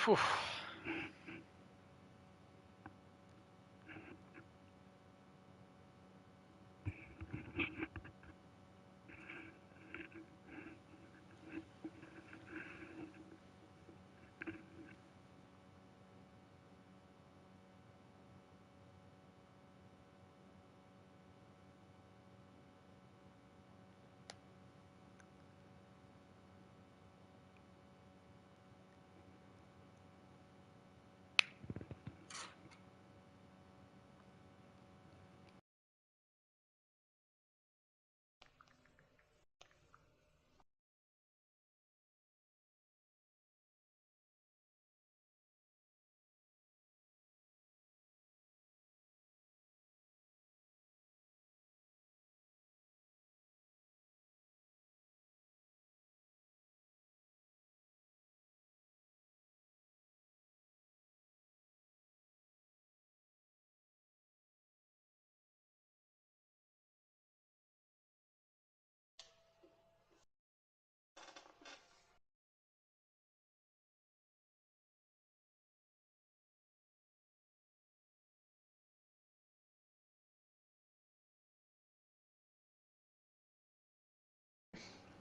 Whew.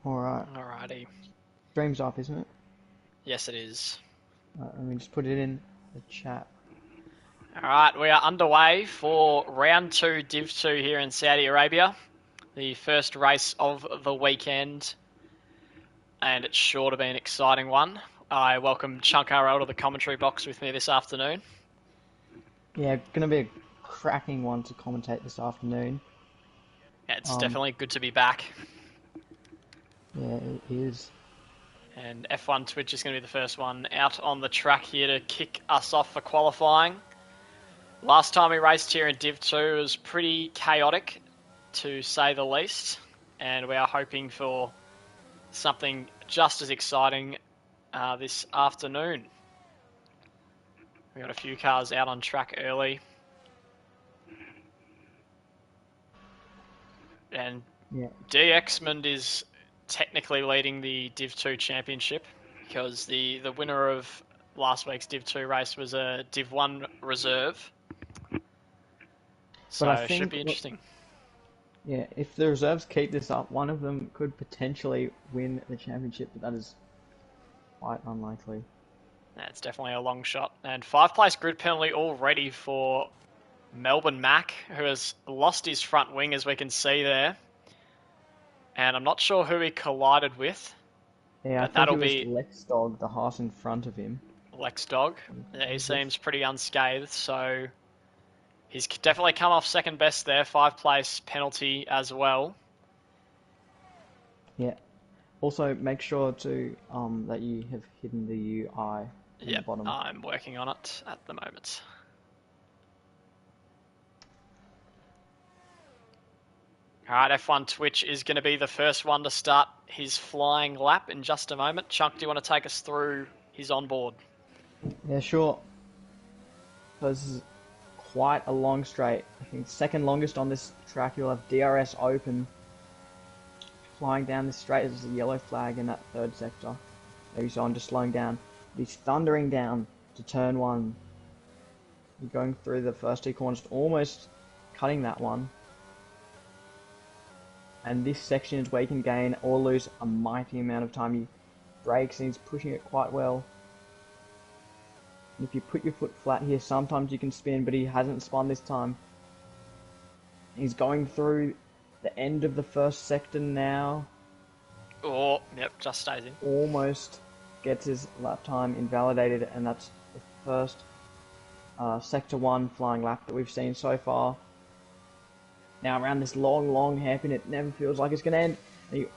Alright. Alrighty. Stream's off, isn't it? Yes, it is. Let me just put it in the chat. Alright, we are underway for round 2 Div 2 here in Saudi Arabia. The first race of the weekend. And it's sure to be an exciting one. I welcome Chunk RL to the commentary box with me this afternoon. Yeah, gonna be a cracking one to commentate this afternoon. Yeah, it's definitely good to be back. Yeah, it is. And F1 Twitch is going to be the first one out on the track here to kick us off for qualifying. Last time we raced here in Div 2 was pretty chaotic, to say the least. And we are hoping for something just as exciting this afternoon. We got a few cars out on track early. And Yeah. DXmond is technically leading the Div 2 championship because the winner of last week's Div 2 race was a Div 1 reserve. So But I it think, should be interesting. Yeah, if the reserves keep this up, one of them could potentially win the championship, but that is quite unlikely. That's definitely a long shot. And 5th-place grid penalty already for Melbourne Mac, who has lost his front wing, as we can see there. And I'm not sure who he collided with. Yeah, I But think it that'll was be Lex Dog, the horse in front of him. Lex Dog. Yeah, he seems pretty unscathed, so he's definitely come off second best there. 5th-place penalty as well. Yeah. Also, make sure to that you have hidden the UI in the Yep, bottom. I'm working on it at the moment. Alright, F1 Twitch is going to be the first one to start his flying lap in just a moment. Chunk, do you want to take us through his onboard? Yeah, sure. So this is quite a long straight. I think second longest on this track. You'll have DRS open. Flying down this straight is a yellow flag in that third sector. Maybe so I'm just slowing down. He's thundering down to turn 1. You're going through the first 2 corners, almost cutting that one. And this section is where you can gain or lose a mighty amount of time. He brakes and he's pushing it quite well. And if you put your foot flat here, sometimes you can spin, but he hasn't spun this time. He's going through the end of the first sector now. Oh, yep, just stays in. Almost gets his lap time invalidated, and that's the first Sector 1 flying lap that we've seen so far. Now around this long hairpin, it never feels like it's going to end. And he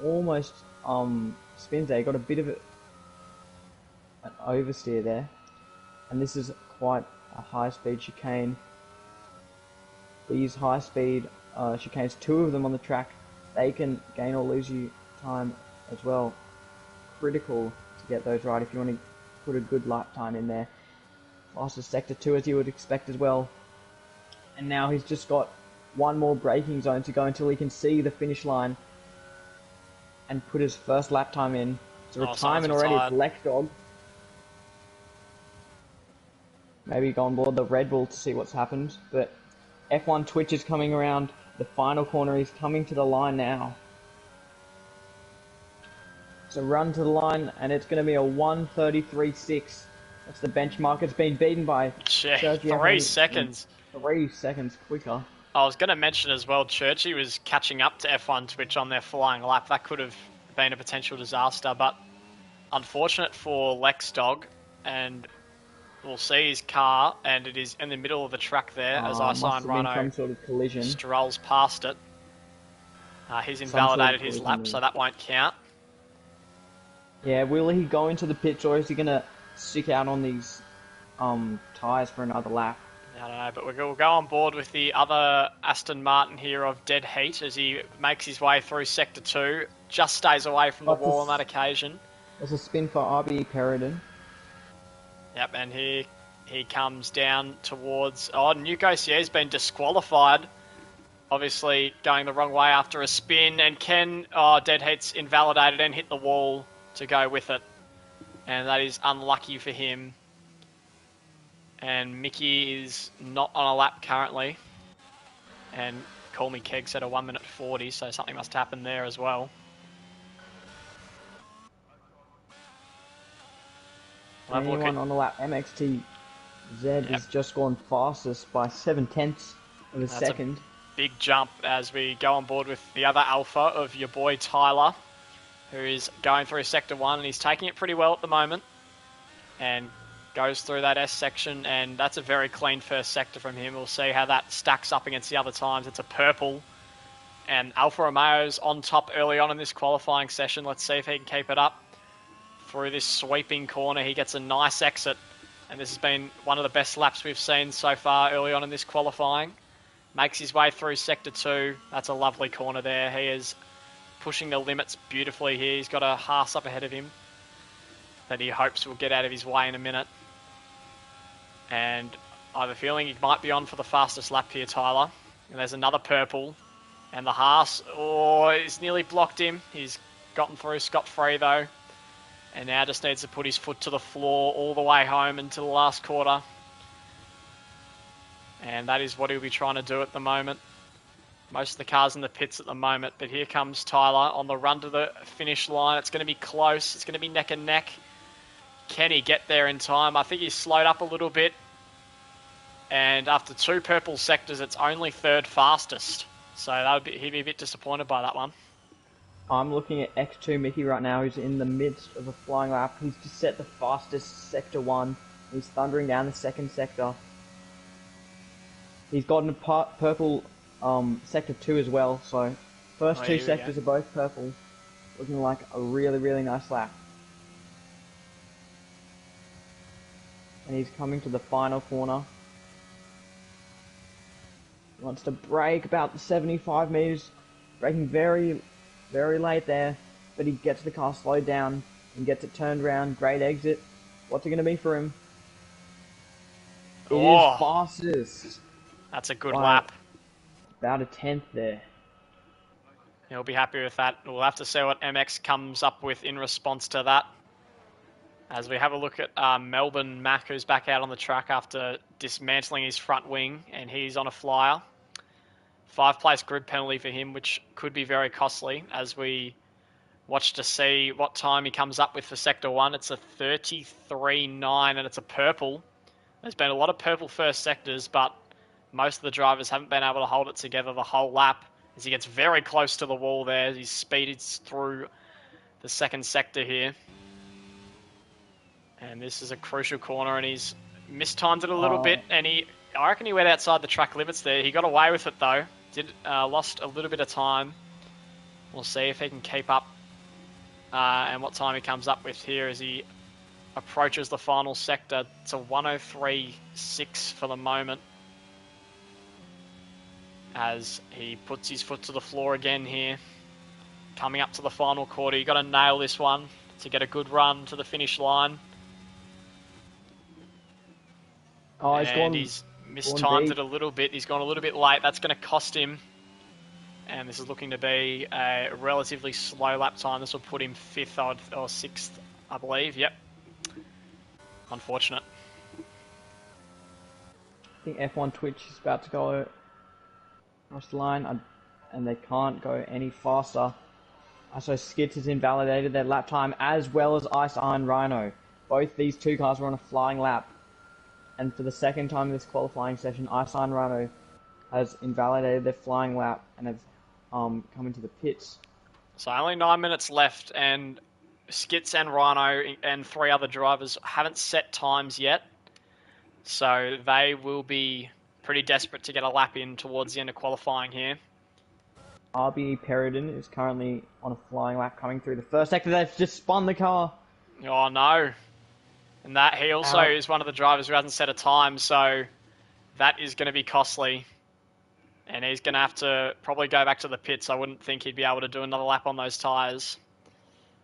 almost spins there. He got a bit of an oversteer there. And this is quite a high-speed chicane. These high-speed chicanes, 2 of them on the track, they can gain or lose you time as well. Critical to get those right if you want to put a good lap time in there. Fastest Sector 2 as you would expect as well. And now he's just got one more braking zone to go until he can see the finish line and put his first lap time in. It's a retirement already. It's Lex Dog. maybe go on board the Red Bull to see what's happened. But F1 Twitch is coming around the final corner. He's coming to the line now. It's a run to the line, and it's going to be a 1:33.6. That's the benchmark. It's been beaten by Sergio. 3 seconds. 3 seconds quicker. I was going to mention as well, Churchy was catching up to F1 Twitch on their flying lap. That could have been a potential disaster, but unfortunate for Lex Dog, and we'll see his car, and it is in the middle of the track there as Iceland Rhino some sort of collision. strolls past it. He's invalidated his lap, so that won't count. Yeah, will he go into the pits, or is he going to stick out on these tyres for another lap? I don't know, but we'll go on board with the other Aston Martin here of Dead Heat as he makes his way through Sector 2. Just stays away from the wall on that occasion. There's a spin for RB Peridon. Yep, and he comes down towards... Oh, Nuko Sier's been disqualified. Obviously going the wrong way after a spin. And Dead Heat's invalidated and hit the wall to go with it. And that is unlucky for him. And Mickey is not on a lap currently. And Call Me Keg said a 1:40, so something must happen there as well. Anyone on the lap? MXT Z has just gone fastest by 0.7 of a second. Big jump as we go on board with the other alpha of your boy Tyler, who is going through Sector 1, and he's taking it pretty well at the moment. And goes through that S section, and that's a very clean first sector from him. We'll see how that stacks up against the other times. It's a purple, and Alfa Romeo's on top early on in this qualifying session. Let's see if he can keep it up. Through this sweeping corner, he gets a nice exit, and this has been one of the best laps we've seen so far early on in this qualifying. Makes his way through Sector 2. That's a lovely corner there. He is pushing the limits beautifully here. He's got a Haas up ahead of him that he hopes will get out of his way in a minute. And I have a feeling he might be on for the fastest lap here, Tyler. And there's another purple. And the Haas, he's nearly blocked him. He's gotten through scot-free though. And now just needs to put his foot to the floor all the way home into the last quarter. And that is what he'll be trying to do at the moment. Most of the cars in the pits at the moment. But here comes Tyler on the run to the finish line. It's going to be close. It's going to be neck and neck. Can he get there in time? I think he's slowed up a little bit. And after 2 purple sectors, it's only 3rd fastest. So he'd be a bit disappointed by that one. I'm looking at X2 Mickey right now, who's in the midst of a flying lap. He's just set the fastest Sector 1. He's thundering down the 2nd sector. He's gotten a purple Sector 2 as well, so first 2 sectors are both purple. Looking like a really, really nice lap. And he's coming to the final corner. He wants to brake about the 75 meters, braking very, very late there, but he gets the car slowed down and gets it turned around. Great exit. What's it going to be for him? It is fastest. That's a good lap. About a 10th there. He'll be happy with that. We'll have to see what MX comes up with in response to that. As we have a look at Melbourne Mac, who's back out on the track after dismantling his front wing, and he's on a flyer. 5-place grid penalty for him, which could be very costly as we watch to see what time he comes up with for Sector 1. It's a 33.9 and it's a purple. There's been a lot of purple first sectors, but most of the drivers haven't been able to hold it together the whole lap as he gets very close to the wall there. He's speeded through the 2nd sector here. And this is a crucial corner, and he's mistimed it a little bit, and I reckon he went outside the track limits there. He got away with it though. Lost a little bit of time. We'll see if he can keep up and what time he comes up with here as he approaches the final sector. It's a 1:03.6 for the moment as he puts his foot to the floor again here. Coming up to the final quarter, you got to nail this one to get a good run to the finish line. He's mistimed it a little bit. He's gone a little bit late. That's going to cost him. And this is looking to be a relatively slow lap time. This will put him 5th or 6th, I believe. Yep. Unfortunate. think F1 Twitch is about to go across the line, and they can't go any faster. So Skits has invalidated their lap time, as well as Ice Iron Rhino. Both these two cars were on a flying lap, and for the second time in this qualifying session, Ice Iron Rhino has invalidated their flying lap and have come into the pits. So only 9 minutes left, and Skits and Rhino and 3 other drivers haven't set times yet. So they will be pretty desperate to get a lap in towards the end of qualifying here. RB Peridon is currently on a flying lap coming through the first sector. They've just spun the car. Oh no. And that he also is one of the drivers who hasn't set a time, so that is going to be costly. And he's going to have to probably go back to the pits. I wouldn't think he'd be able to do another lap on those tyres.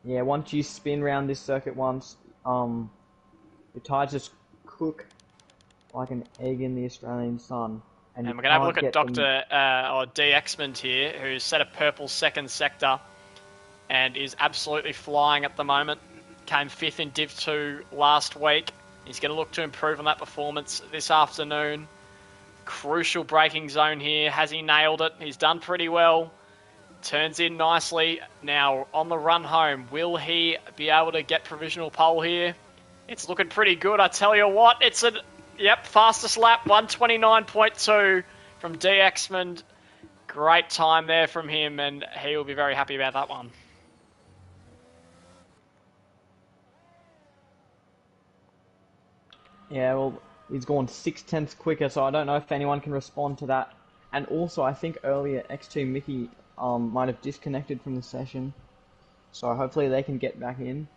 Yeah, once you spin around this circuit once, the tyres just cook like an egg in the Australian sun. And we're going to have a look at Dr. D. Exmond here, who's set a purple second sector and is absolutely flying at the moment. Came 5th in Div 2 last week. He's going to look to improve on that performance this afternoon. Crucial braking zone here. Has he nailed it? He's done pretty well. Turns in nicely. Now, on the run home, will he be able to get provisional pole here? It's looking pretty good, I tell you what. It's a, fastest lap, 129.2 from D. Exmond. Great time there from him, and he will be very happy about that one. Yeah, well, he's gone 6/10 quicker, so I don't know if anyone can respond to that. And also, I think earlier X2 Mickey might have disconnected from the session, so hopefully they can get back in.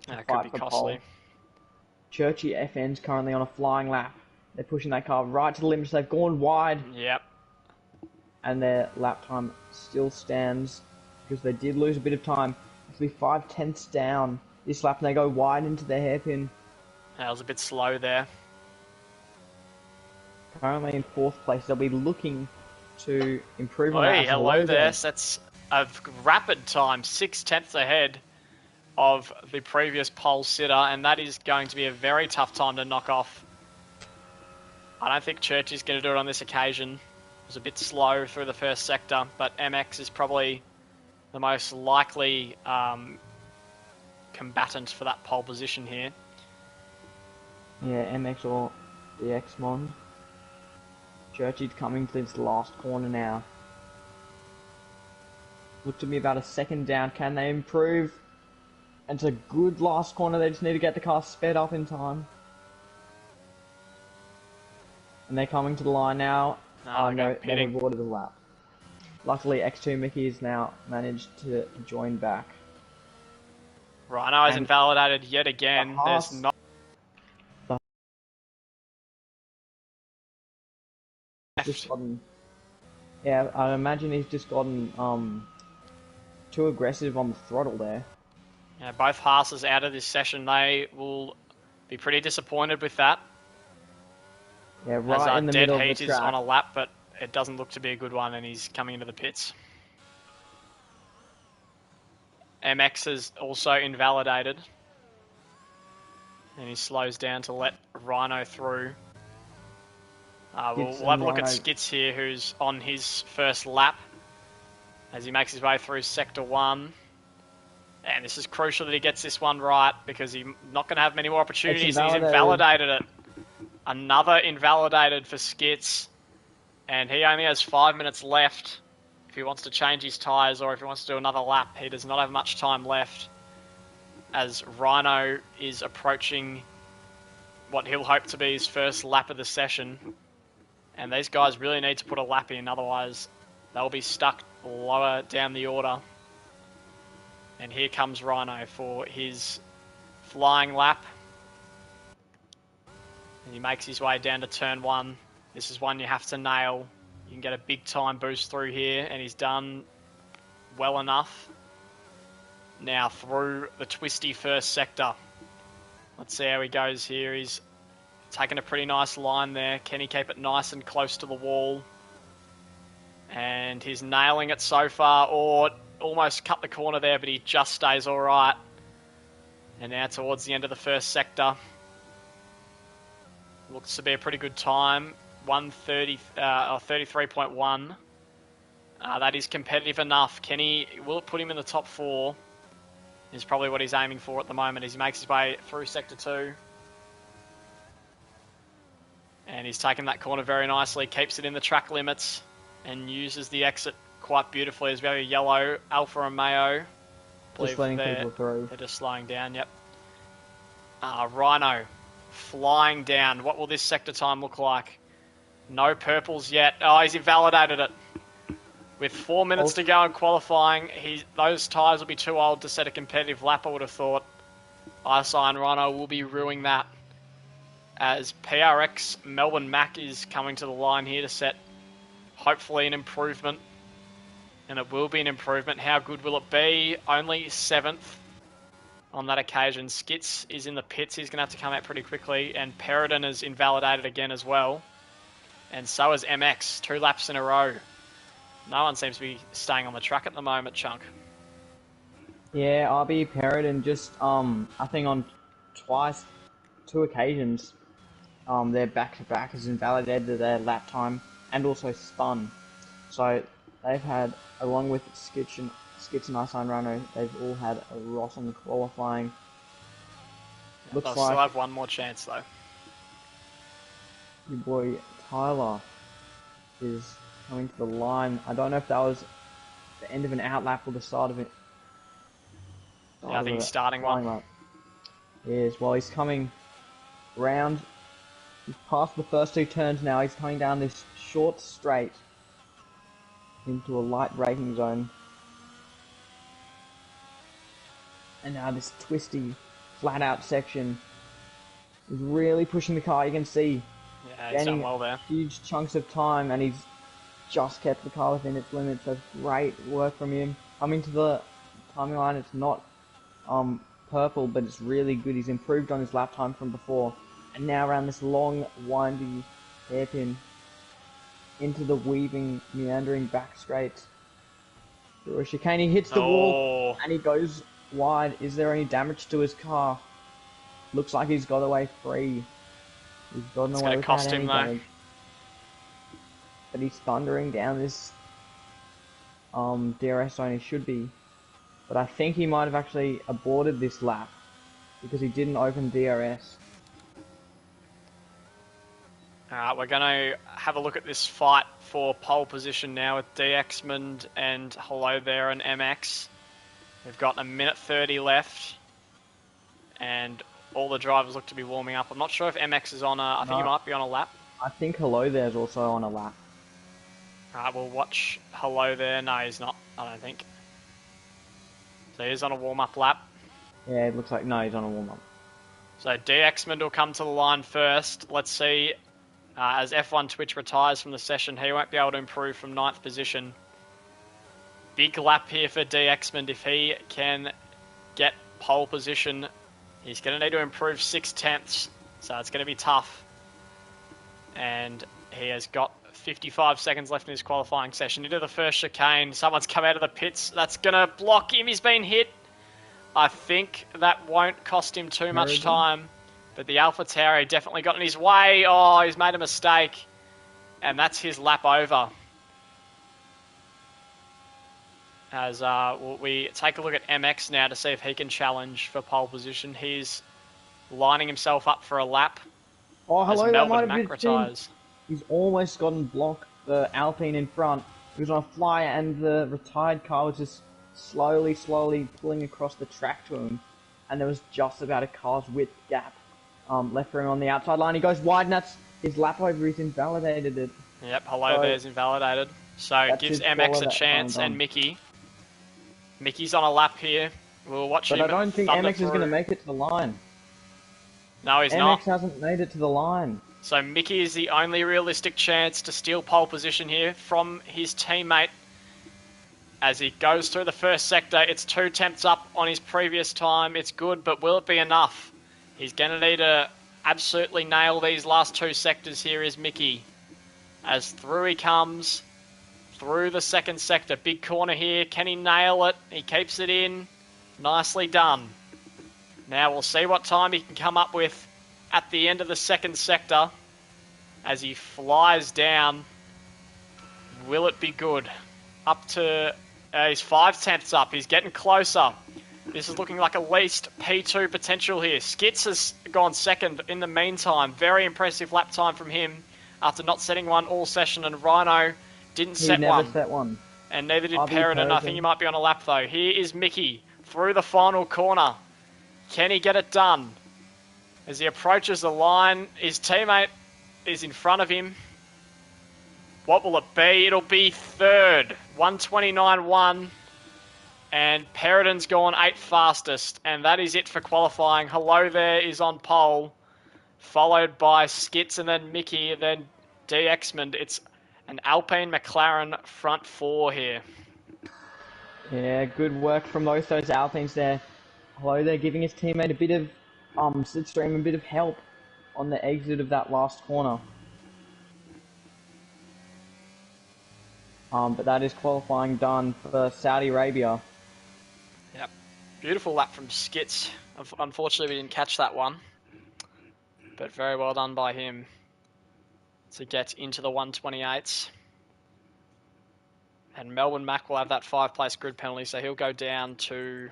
That could be costly. Pole. Churchy FN's currently on a flying lap. They're pushing that car right to the limits. They've gone wide. Yep. And their lap time still stands because they did lose a bit of time. Actually, 5/10 down this lap, and they go wide into their hairpin. That was a bit slow there. Currently in 4th place. They'll be looking to improve on that. Hey, hello there. So that's a rapid time, 6/10 ahead of the previous pole sitter, and that is going to be a very tough time to knock off. I don't think Church is going to do it on this occasion. It was a bit slow through the first sector, but MX is probably the most likely combatant for that pole position here. Yeah, MX or the X-Mon. Churchy's coming to this last corner now. Look to be about a second down. Can they improve? And it's a good last corner. They just need to get the car sped up in time. And they're coming to the line now. No, they've avoided the lap. Luckily, X2 Mickey has now managed to join back. Rhino is invalidated yet again. There's not. Yeah, I imagine he's just gotten too aggressive on the throttle there. Yeah, both Haas's out of this session. They will be pretty disappointed with that. Yeah, right in the middle of the track. Dead Heat is on a lap, but it doesn't look to be a good one, and he's coming into the pits. MX is also invalidated. And he slows down to let Rhino through. We'll have a look at Skits here, who's on his first lap as he makes his way through Sector 1. And this is crucial that he gets this one right, because he's not going to have many more opportunities. He's invalidated it. Another invalidated for Skits. And he only has 5 minutes left if he wants to change his tyres or if he wants to do another lap. He does not have much time left, as Rhino is approaching what he'll hope to be his first lap of the session. And these guys really need to put a lap in, otherwise they'll be stuck lower down the order. And here comes Rhino for his flying lap. And he makes his way down to turn 1. This is one you have to nail. You can get a big time boost through here, and he's done well enough. Now through the twisty first sector. Let's see how he goes here. He's taking a pretty nice line there. Can he keep it nice and close to the wall? And he's nailing it so far, or almost cut the corner there, but he just stays alright. And now towards the end of the first sector. Looks to be a pretty good time. 130 or 33.1. That is competitive enough. Will it put him in the top 4? Is probably what he's aiming for at the moment as he makes his way through Sector 2. And he's taken that corner very nicely, keeps it in the track limits, and uses the exit quite beautifully. There's very yellow, Alpha and Mayo. Just letting people through. They're just slowing down, yep. Rhino flying down. What will this sector time look like? No purples yet. Oh, he's invalidated it. With 4 minutes to go in qualifying, those tyres will be too old to set a competitive lap, I would have thought. ISI and Rhino will be ruining that. As PRX Melbourne Mac is coming to the line here to set, hopefully, an improvement. And it will be an improvement. How good will it be? Only 7th on that occasion. Skits is in the pits. He's going to have to come out pretty quickly. And Peridon is invalidated again as well. And so is MX. 2 laps in a row. No one seems to be staying on the track at the moment, Chunk. Yeah, RB Peridon just, I think on 2 occasions, their back-to-back has invalidated their lap time and also spun. So they've had, along with Skits and ISI and Rhino, they've all had a Ross on the qualifying. They'll still have one more chance though. Your boy Tyler is coming to the line. I don't know if that was the end of an outlap or the start of it. Yeah, I think he's starting one. Lap. Yes, well he's coming round. He's past the first 2 turns now. He's coming down this short straight into a light braking zone. And now this twisty, flat out section is really pushing the car. You can see yeah, he's done well there. Huge chunks of time, and he's just kept the car within its limits. So great work from him. Coming to the timing line, it's not purple, but it's really good. He's improved on his lap time from before. And now around this long, windy hairpin into the weaving, meandering back straight. Through a chicane, he hits the wall and he goes wide. Is there any damage to his car? Looks like he's got away free. He's gotten away without any damage. But he's thundering down this DRS zone. He should be. But I think he might have actually aborted this lap because he didn't open DRS. Alright, we're going to have a look at this fight for pole position now with DXmond and Hello There and MX. We've got a minute 30 left, and all the drivers look to be warming up. I'm not sure if MX is on I think he might be on a lap. I think Hello There's also on a lap. Alright, we'll watch Hello There. No, he's not, I don't think. So he's on a warm-up lap. Yeah, it looks like, no, he's on a warm-up. So DXmond will come to the line first. Let's see. As F1 Twitch retires from the session, he won't be able to improve from 9th position. Big lap here for DXmond. If he can get pole position, he's going to need to improve 6 tenths, so it's going to be tough. And he has got 55 seconds left in his qualifying session. Into the first chicane, someone's come out of the pits. That's going to block him. He's been hit. I think that won't cost him too much time. But the Alpha Tauri definitely got in his way. Oh, he's made a mistake. And that's his lap over. As we take a look at MX now to see if he can challenge for pole position. He's lining himself up for a lap. Oh, hello, as that Melbourne might have Mac been retires. He's almost gotten blocked the Alpine in front. He was on a flyer and the retired car was just slowly pulling across the track to him. And there was just about a car's width gap left for him on the outside line. He goes wide and that's his lap over. He's invalidated it. Yep, Hello There's invalidated. So it gives MX a chance and Mickey. Mickey's on a lap here. We'll watch him. But I don't think MX is going to make it to the line. No, he's not. MX hasn't made it to the line. So Mickey is the only realistic chance to steal pole position here from his teammate. As he goes through the first sector, it's 2 tenths up on his previous time. It's good, but will it be enough? He's going to need to absolutely nail these last 2 sectors here is Mickey. As through he comes, through the second sector. Big corner here. Can he nail it? He keeps it in. Nicely done. Now we'll see what time he can come up with at the end of the second sector. as he flies down. Will it be good? Up to... he's 5/10 up. He's getting closer. This is looking like at least P2 potential here. Skits has gone second in the meantime. Very impressive lap time from him after not setting one all session. And Rhino didn't set one. He never set one. And neither did RB Peridot. I think he might be on a lap though. Here is Mickey through the final corner. Can he get it done? As he approaches the line, his teammate is in front of him. What will it be? It'll be third. 1:29.1. And Peridot's gone 8th fastest. And that is it for qualifying. Hello There is on pole. Followed by Skits and then Mickey and then D. Exmond. It's an Alpine McLaren front four here. Yeah, good work from both those Alpines there. Hello There giving his teammate a bit of slipstream, a bit of help on the exit of that last corner. But that is qualifying done for Saudi Arabia. Yep. Beautiful lap from Skits. Unfortunately, we didn't catch that one. But very well done by him to get into the 128s. And Melbourne Mac will have that 5-place grid penalty, so he'll go down to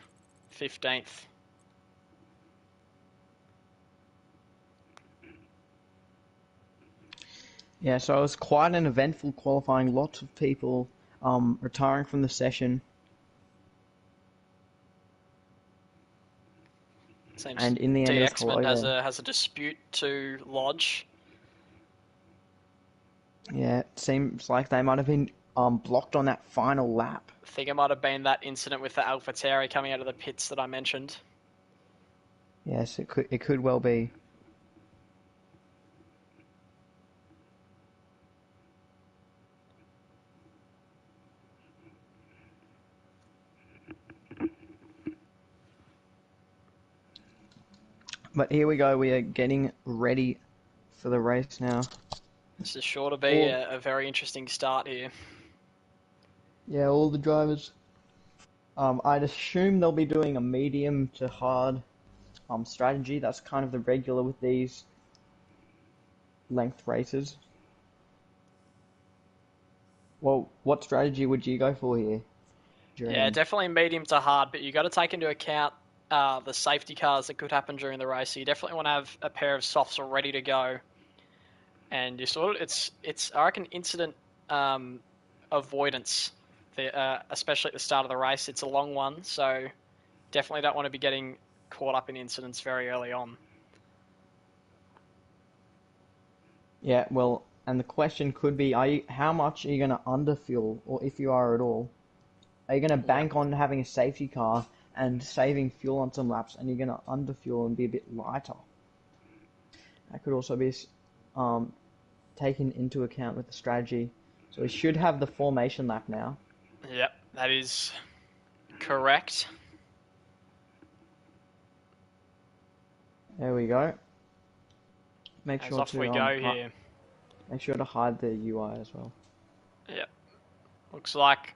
15th. Yeah, so it was quite an eventful qualifying. Lots of people retiring from the session. Seems and in the end, DXman has a dispute to lodge. Yeah, it seems like they might have been blocked on that final lap. I think it might have been that incident with the AlphaTauri coming out of the pits that I mentioned. Yes, it could well be. But here we go, we are getting ready for the race now. This is sure to be a very interesting start here. Yeah, all the drivers. I'd assume they'll be doing a medium to hard strategy. That's kind of the regular with these length races. Well, what strategy would you go for here? Yeah, definitely medium to hard, but you got to take into account the safety cars that could happen during the race. So you definitely want to have a pair of softs ready to go. And you sort of, it's I reckon incident avoidance, especially at the start of the race. It's a long one, so definitely don't want to be getting caught up in incidents very early on. Yeah, well, and the question could be, how much are you going to underfuel, or if you are at all? Are you going to bank on having a safety car and saving fuel on some laps, and you're going to underfuel and be a bit lighter? That could also be taken into account with the strategy. So we should have the formation lap now. Yep, that is correct. There we go. Make As sure off to we go here. Make sure to hide the UI as well. Yep. Looks like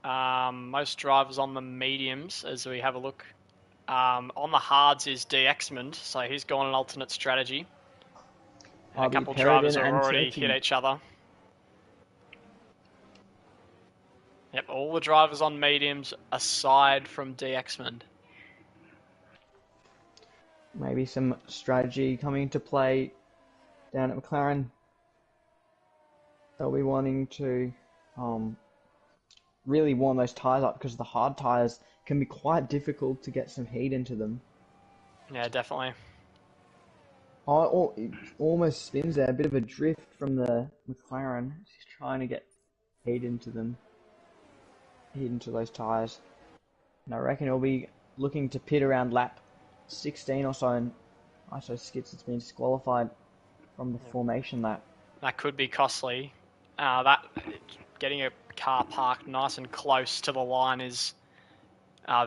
most drivers on the mediums, as we have a look. On the hards is D. Exmond, so he's gone an alternate strategy. And a couple of drivers have already hit each other. Yep, all the drivers on mediums aside from D. Exmond. Maybe some strategy coming into play down at McLaren. They'll be wanting to really warm those tyres up, because the hard tyres can be quite difficult to get some heat into them. Yeah, definitely. Oh, it almost spins there. A bit of a drift from the McLaren. He's trying to get heat into them. Heat into those tyres. And I reckon he'll be looking to pit around lap 16 or so, and ISO Skits has been disqualified from the formation lap. That could be costly. That getting a car parked nice and close to the line is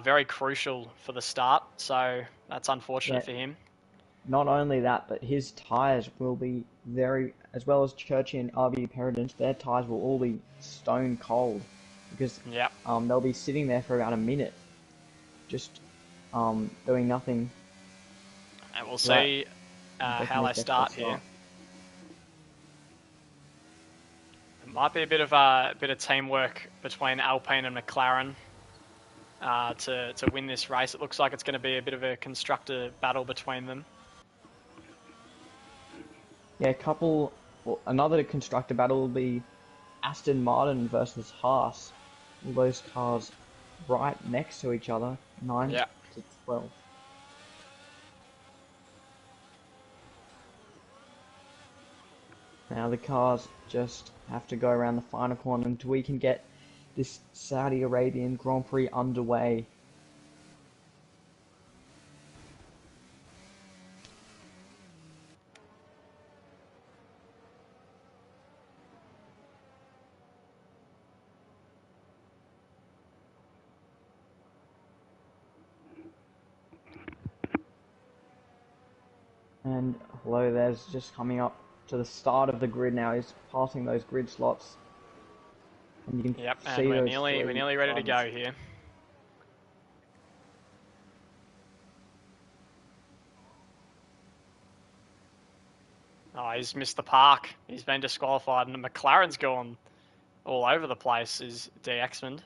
very crucial for the start, so that's unfortunate for him. Not only that, but his tyres will be as well as Churchy and RB Peridot, their tyres will all be stone cold, because they'll be sitting there for about a minute, just doing nothing. And we'll see how they start here. Might be a bit of teamwork between Alpine and McLaren to win this race. It looks like it's going to be a bit of a constructor battle between them. Yeah, another constructor battle will be Aston Martin versus Haas. All those cars right next to each other, 9 Yeah. to 12. Now the cars just have to go around the final corner until we can get this Saudi Arabian Grand Prix underway. And hello, there's just coming up to the start of the grid now. He's passing those grid slots. And you can Yep, see and we're those nearly ready to go here. Oh, he's missed the park. He's been disqualified, and McLaren's gone all over the place. Is DXmond.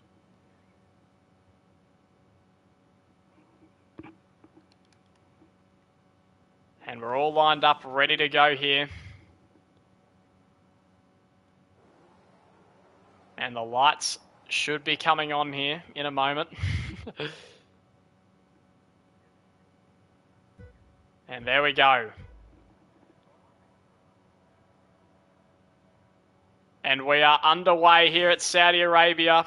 And we're all lined up, ready to go here. And the lights should be coming on here in a moment. And there we go. And we are underway here at Saudi Arabia.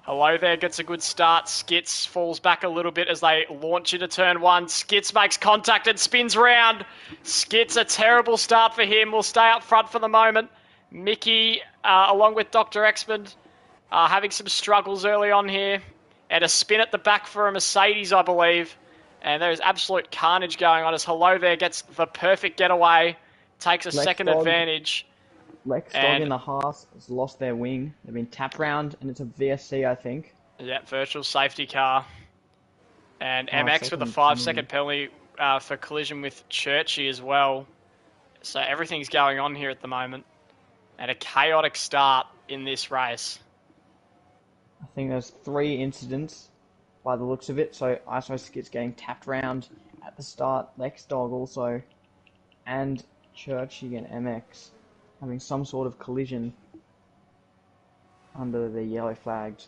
Hello there, gets a good start. Skits falls back a little bit as they launch into turn one. Skits makes contact and spins round. Skits, a terrible start for him. Will stay up front for the moment. Mickey, along with Dr. Exmond, having some struggles early on here. And a spin at the back for a Mercedes, I believe. And there is absolute carnage going on as Hello there gets the perfect getaway. Takes a second advantage. Lex Dog and the Haas has lost their wing. They've been tapped round, and it's a VSC, I think. Yeah, virtual safety car. And MX with a 5-second penalty for collision with Churchy as well. So everything's going on here at the moment. And a chaotic start in this race. I think there's 3 incidents by the looks of it. So ISO Skit's getting tapped round at the start. Lex Dog also. And Churchy and MX having some sort of collision under the yellow flags.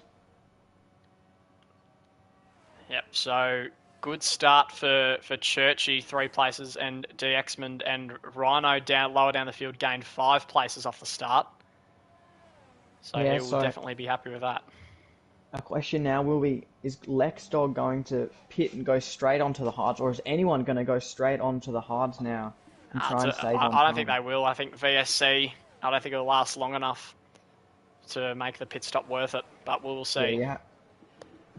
Yep, so good start for Churchy, 3 places, and DXmond and Rhino lower down the field gained 5 places off the start. So he will definitely be happy with that. A question now will be, is Lex Dog going to pit and go straight onto the hards, or is anyone going to go straight onto the hards now and try and save on time? I don't think they will. I think VSC, I don't think it'll last long enough to make the pit stop worth it, but we'll see. Yeah,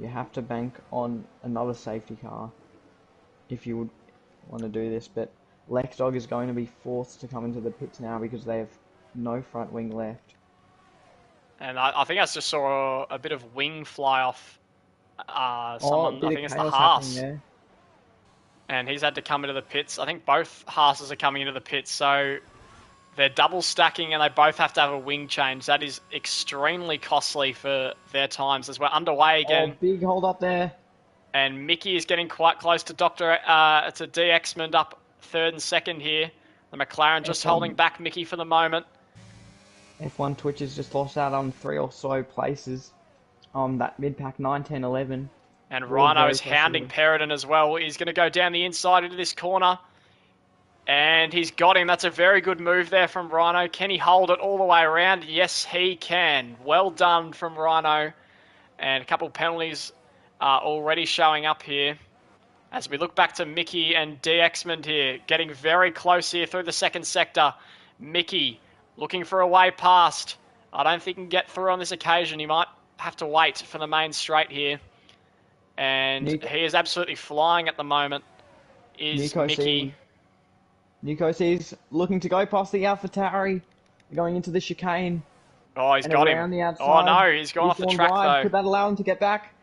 you have to bank on another safety car if you would want to do this, but Lex Dog is going to be forced to come into the pits now because they have no front wing left. And I think I just saw a bit of wing fly off someone, I think it's the Haas. And he's had to come into the pits. I think both Haases are coming into the pits, so they're double stacking and they both have to have a wing change. That is extremely costly for their times as we're underway again. Oh, big hold up there. And Mickey is getting quite close to to DXmond up 3rd and 2nd here. The McLaren just holding back Mickey for the moment. F1 Twitch has just lost out on 3 or so places on that mid-pack 9, 10, 11. And Rhino is hounding Peridon as well. He's going to go down the inside into this corner. And he's got him. That's a very good move there from Rhino. Can he hold it all the way around? Yes, he can. Well done from Rhino. And a couple of penalties are already showing up here. As we look back to Mickey and DXmond here. Getting very close here through the 2nd sector. Mickey looking for a way past. I don't think he can get through on this occasion. He might have to wait for the main straight here. And he is absolutely flying at the moment. Is Mickey. Nico C's looking to go past the AlphaTauri, going into the chicane. Oh, he's got him. Oh no, he's gone off the track though. Could that allow him to get back?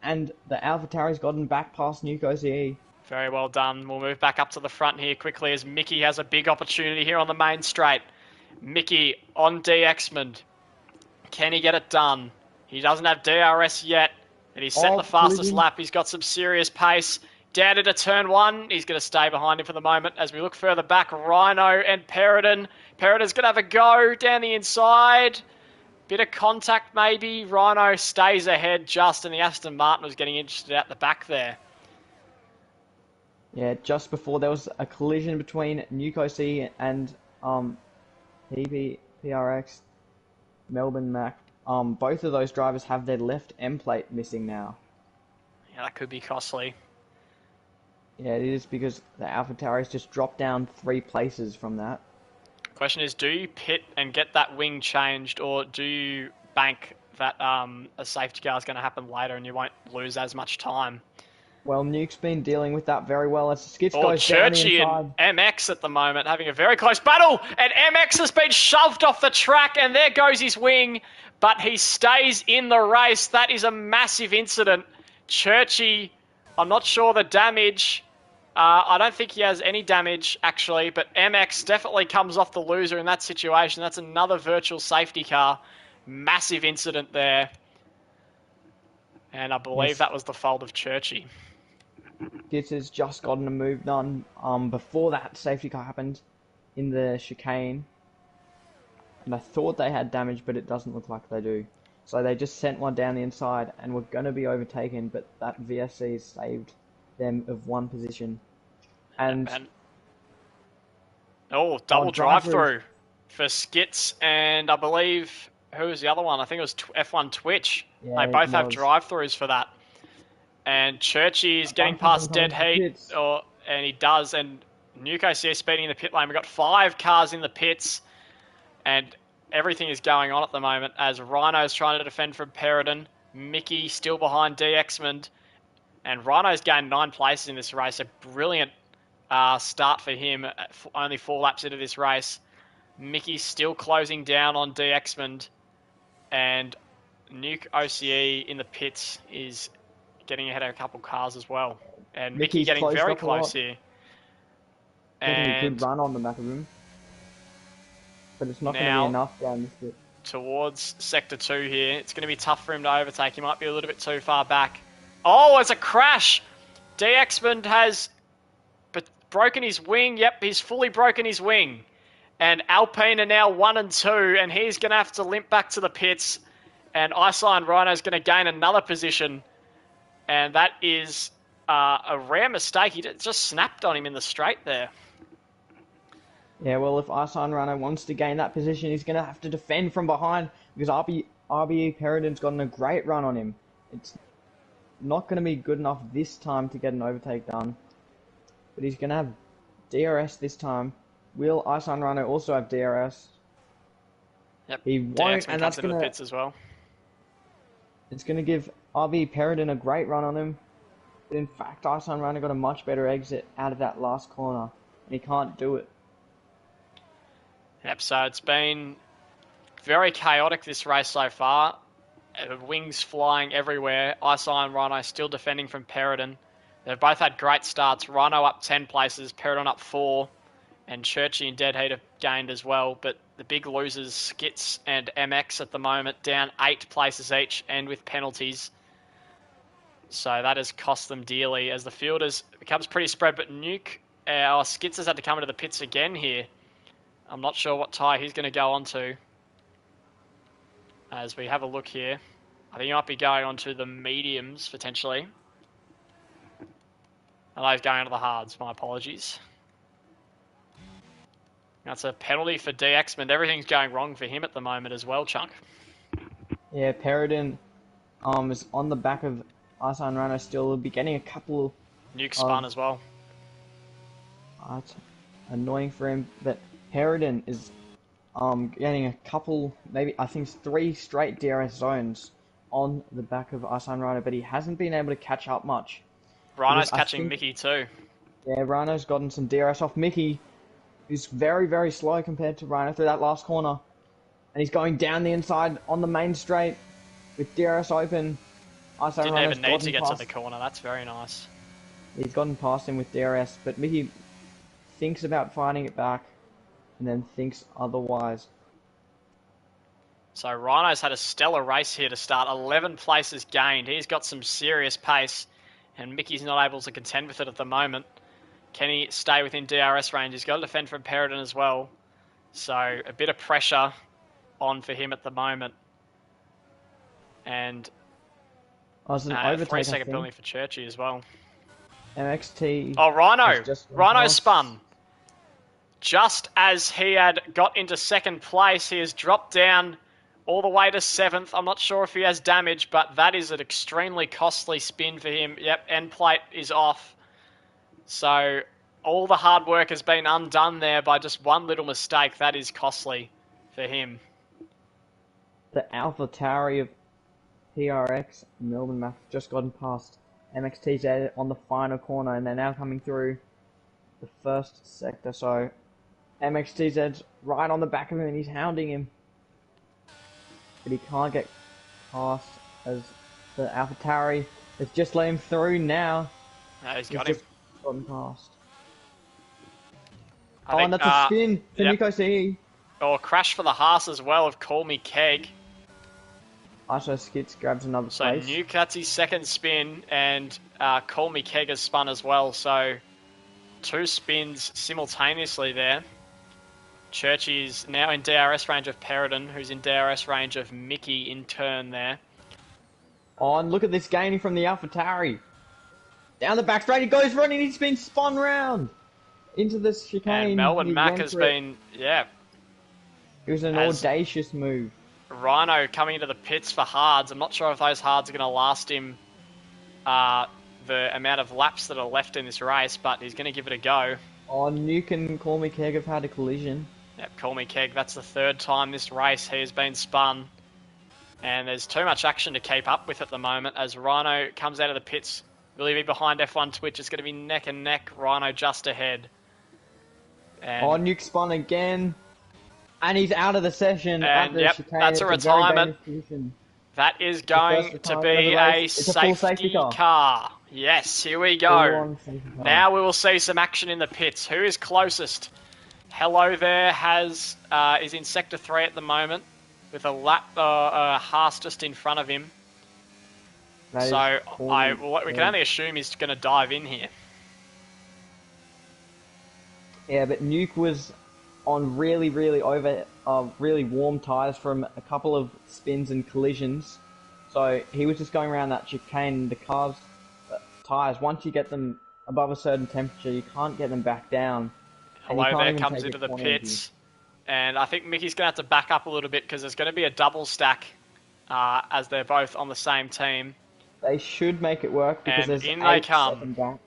And the AlphaTauri's gotten back past Nico C. Very well done. We'll move back up to the front here quickly as Mickey has a big opportunity here on the main straight. Mickey on DXman. Can he get it done? He doesn't have DRS yet, and he's set the fastest collision. lap. He's got some serious pace. Down into turn one. He's going to stay behind him for the moment. As we look further back, Rhino and Peridon. Peridon's going to have a go down the inside. Bit of contact maybe. Rhino stays ahead just, and the Aston Martin was getting interested out the back there. Yeah, just before there was a collision between Nuke OC and PRX, Melbourne Mac. Both of those drivers have their left end plate missing now. Yeah, that could be costly. Yeah, it is because the AlphaTauri's just dropped down 3 places from that. Question is, do you pit and get that wing changed, or do you bank that a safety car is going to happen later and you won't lose as much time? Well, Nuke's been dealing with that very well as Skits Or goes down the Churchy inside. and MX at the moment having a very close battle, and MX has been shoved off the track, and there goes his wing, but he stays in the race. That is a massive incident. Churchy, I'm not sure the damage. I don't think he has any damage, actually, but MX definitely comes off the loser in that situation. That's another virtual safety car. Massive incident there. And I believe that was the fault of Churchy. Skits has just gotten a move done before that safety car happened in the chicane. And I thought they had damage, but it doesn't look like they do. So they just sent one down the inside and were going to be overtaken, but that VSC saved them of 1 position. And double drive-through for Skits, and I believe, who was the other one? I think it was F1 Twitch. Yeah, they both have drive-throughs for that. And Churchy is getting past dead heat, and he does, and Nuke is speeding in the pit lane. We've got 5 cars in the pits, and everything is going on at the moment as Rhino's trying to defend from Peridon. Mickey still behind DXman, and Rhino's gained 9 places in this race. A brilliant start for him, only 4 laps into this race. Mickey's still closing down on DXman, and Nuke OCE in the pits is getting ahead of a couple cars as well. And Mickey getting very close here. Getting a good run on the back of him. But it's not going to be enough down this bit. Towards Sector 2 here. It's going to be tough for him to overtake. He might be a little bit too far back. Oh, it's a crash! DXman has broken his wing. Yep, he's fully broken his wing. And Alpine are now 1 and 2, and he's going to have to limp back to the pits. And Iceline Rhino's going to gain another position. And that is a rare mistake. He just snapped on him in the straight there. Yeah, well, if Iceline Rhino wants to gain that position, he's going to have to defend from behind, because RBE Peridon's gotten a great run on him. It's not going to be good enough this time to get an overtake done. But he's going to have DRS this time. Will Iceline Rhino also have DRS? Yep. He won't, and that's going to the pits as well. It's going to give RB Peridon a great run on him. But in fact, Iceline Rhino got a much better exit out of that last corner, and he can't do it. Yep, so it's been very chaotic this race so far. Wings flying everywhere. Iceline Rhino still defending from Peridon. They've both had great starts. Rhino up 10 places, Peridon up 4, and Churchy and Dead Heat have gained as well. But the big losers, Skits and MX at the moment, down 8 places each and with penalties. So that has cost them dearly as the field becomes pretty spread. But Skits has had to come into the pits again here. I'm not sure what tyre he's going to go on to. As we have a look here. I think he might be going on to the mediums, potentially. And he's going on to the hards. My apologies. That's a penalty for DXman. Everything's going wrong for him at the moment as well, Chunk. Yeah, Peridon is on the back of Iceline Rhino still. He'll be getting a couple... Nuke spun as well. It's annoying for him, but Peridon is getting a couple, maybe I think 3 straight DRS zones on the back of Iceline Rhino, but he hasn't been able to catch up much. Rhino's catching Mickey too. Yeah, Rhino's gotten some DRS off Mickey, who's very, very slow compared to Rhino through that last corner. And he's going down the inside on the main straight with DRS open. Didn't even need to get to the corner. That's very nice. He's gotten past him with DRS, but Mickey thinks about fighting it back. and then thinks otherwise. So Rhino's had a stellar race here to start. 11 places gained. He's got some serious pace, and Mickey's not able to contend with it at the moment. Can he stay within DRS range? He's got to defend from Peridot as well. So a bit of pressure on for him at the moment. And An a overtake, 3-second penalty for Churchy as well. MXT. Oh, Rhino! Rhino past. spun. Just as he had got into second place, he has dropped down all the way to 7th. I'm not sure if he has damage, but that is an extremely costly spin for him. Yep, end plate is off. So all the hard work has been undone there by just one little mistake. That is costly for him. The AlphaTauri of PRX, Melbourne Math, just gotten past MXTZ on the final corner, and they're now coming through the first sector. So MXTZ's right on the back of him, and he's hounding him. But he can't get past as the AlphaTauri has just let him through now. He's got him. Just gotten past. And that's a spin for yep. Nico C. Or crash for the Haas as well of Call Me Keg. Arso Skits grabs another place. So Newcutsy's second spin, and Call Me Keg has spun as well. So 2 spins simultaneously there. Churchy is now in DRS range of Peridot, who's in DRS range of Mickey in turn there. Oh, and look at this gaining from the AlphaTauri. Down the back straight, he goes running, he's been spun round into the chicane. And Melbourne Mac has been, yeah. It was an audacious move. Rhino coming into the pits for hards. I'm not sure if those hards are going to last him the amount of laps that are left in this race, but he's going to give it a go. Oh, Nuke and Call Me Keg have had a collision. Yep, Call Me Keg. That's the 3rd time this race he has been spun. And there's too much action to keep up with at the moment as Rhino comes out of the pits. Will he be behind F1 Twitch? It's going to be neck and neck. Rhino just ahead. And Nuke spun again. And he's out of the session. And yep, that's a retirement. That is going to be a safety car. Yes, here we go. Now we will see some action in the pits. Who is closest? Hello there is in Sector 3 at the moment with a Haas just in front of him. So we can only assume he's going to dive in here. Yeah, but Nuke was on really warm tyres from a couple of spins and collisions. So he was just going around that chicane. The car's tyres, once you get them above a certain temperature, you can't get them back down. Hello there comes into the pits. And I think Mickey's going to have to back up a little bit because there's going to be a double stack as they're both on the same team. They should make it work because and there's in they come. Back.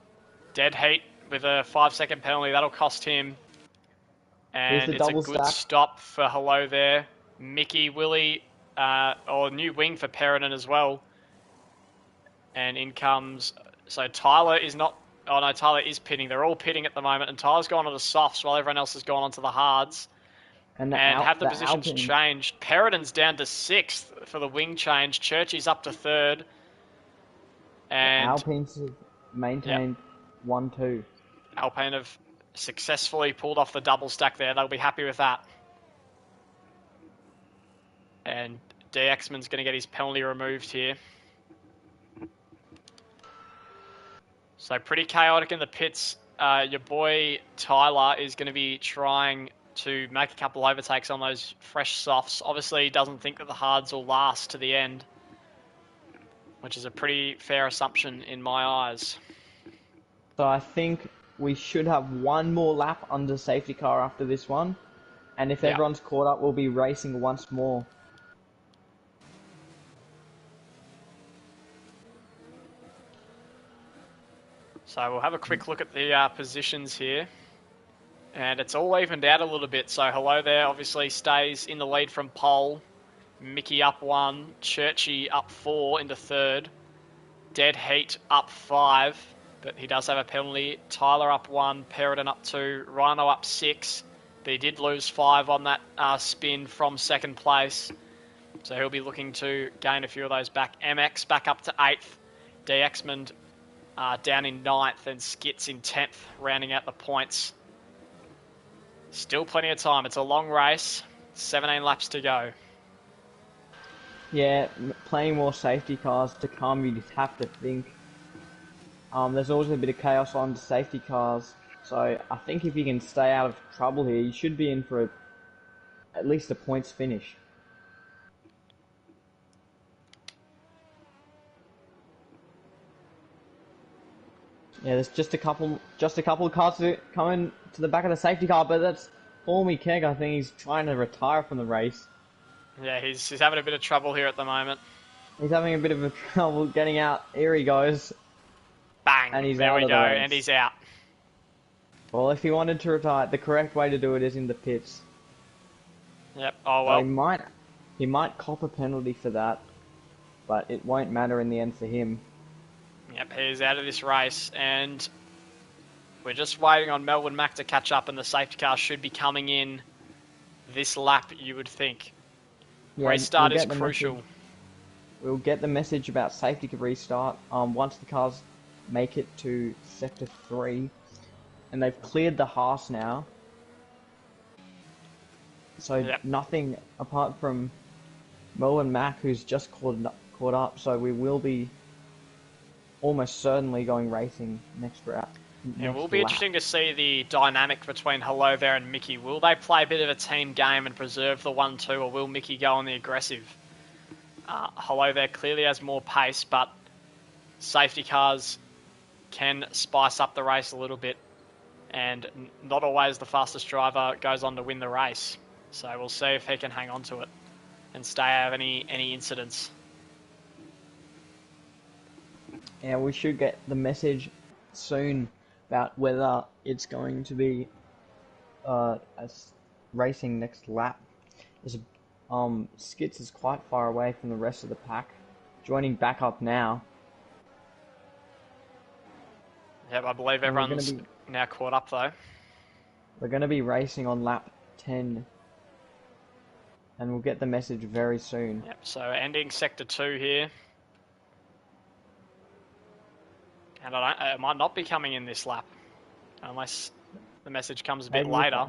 Dead heat with a 5-second penalty. That'll cost him. And it's a good stop for Hello there. Mickey, Willie, or new wing for Peridot as well. And in comes... So Tyler is not... Oh no, Tyler is pitting. They're all pitting at the moment. And Tyler's gone on the softs while everyone else has gone onto the hards. And have the positions changed. Peridot's down to 6th for the wing change. Churchy's up to 3rd. And Alpine's maintained 1-2. Alpine have successfully pulled off the double stack there. They'll be happy with that. And DXman's going to get his penalty removed here. So pretty chaotic in the pits. Your boy Tyler is going to be trying to make a couple overtakes on those fresh softs. Obviously, he doesn't think that the hards will last to the end, which is a pretty fair assumption in my eyes. So I think we should have one more lap under safety car after this one. And if everyone's caught up, we'll be racing once more. So we'll have a quick look at the positions here. And it's all evened out a little bit. So Hello there obviously stays in the lead from pole. Mickey up 1. Churchy up 4 into 3rd. Dead Heat up 5. But he does have a penalty. Tyler up 1. Peridot up 2. Rhino up 6. But he did lose 5 on that spin from 2nd place. So he'll be looking to gain a few of those back. MX back up to 8th. DXman down in 9th. And Skits in 10th, rounding out the points. Still plenty of time. It's a long race. 17 laps to go. Yeah, playing more safety cars to come, you just have to think. There's always a bit of chaos on the safety cars, so I think if you can stay out of trouble here, you should be in for at least a points finish. Yeah, there's just a couple of cars coming to the back of the safety car, but that's Formie Keg. I think he's trying to retire from the race. Yeah, he's having a bit of trouble here at the moment. He's having a bit of a trouble getting out. Here he goes. Bang! And he's there out we of go, the race. and he's out. Well, if he wanted to retire, the correct way to do it is in the pits. Yep. Oh well. So he might cop a penalty for that, but it won't matter in the end for him. Yep, he's out of this race, and we're just waiting on Melbourne Mac to catch up, and the safety car should be coming in this lap, you would think. Yeah, Restart is crucial. We'll get the message about safety restart once the cars make it to Sector 3, and they've cleared the Haas now. So yep. Nothing apart from Melbourne Mac, who's just caught up, so we will be almost certainly going racing next route. It will be interesting to see the dynamic between Hello There and Mickey. Will they play a bit of a team game and preserve the 1-2, or will Mickey go on the aggressive? Hello There clearly has more pace, but safety cars can spice up the race a little bit, and not always the fastest driver goes on to win the race. So we'll see if he can hang on to it and stay out of any incidents. Yeah, we should get the message soon about whether it's going to be racing next lap. Skits is quite far away from the rest of the pack, joining back up now. Yep, I believe everyone's now caught up though. We're going to be racing on lap 10, and we'll get the message very soon. Yep, so ending Sector 2 here. And it might not be coming in this lap, unless the message comes a bit later.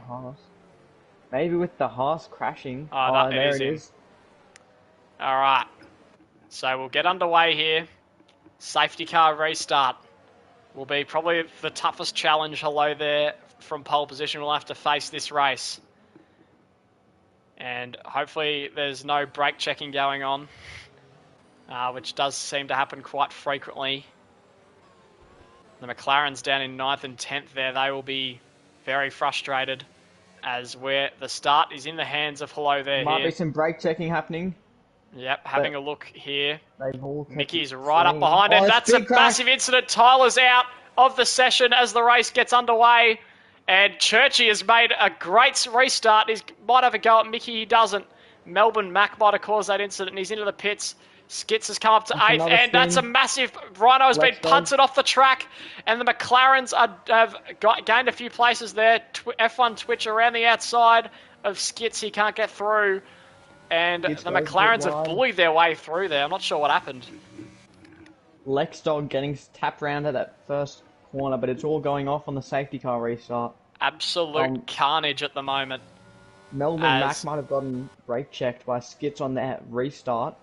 Maybe with the Haas crashing. Oh, no, there it is. Alright, so we'll get underway here. Safety car restart will be probably the toughest challenge Hello There from pole position will have to face this race. And hopefully there's no brake checking going on, which does seem to happen quite frequently. The McLarens down in 9th and 10th there, they will be very frustrated as the start is in the hands of Hello There. Might be some brake checking happening. Yep, having a look here. Mickey's right up behind it. That's a massive incident. Tyler's out of the session as the race gets underway. And Churchy has made a great restart. He might have a go at Mickey. He doesn't. Melbourne Mac might have caused that incident, and he's into the pits. Skits has come up to 8th, and that's a massive... Rhino has been punted off the track, and the McLarens have gained a few places there. F1 Twitch around the outside of Skits. He can't get through, and the McLarens have bullied their way through there. I'm not sure what happened. Lex Dog getting tapped round at that first corner, but it's all going off on the safety car restart. Absolute carnage at the moment. Melbourne Mac might have gotten brake checked by Skits on that restart,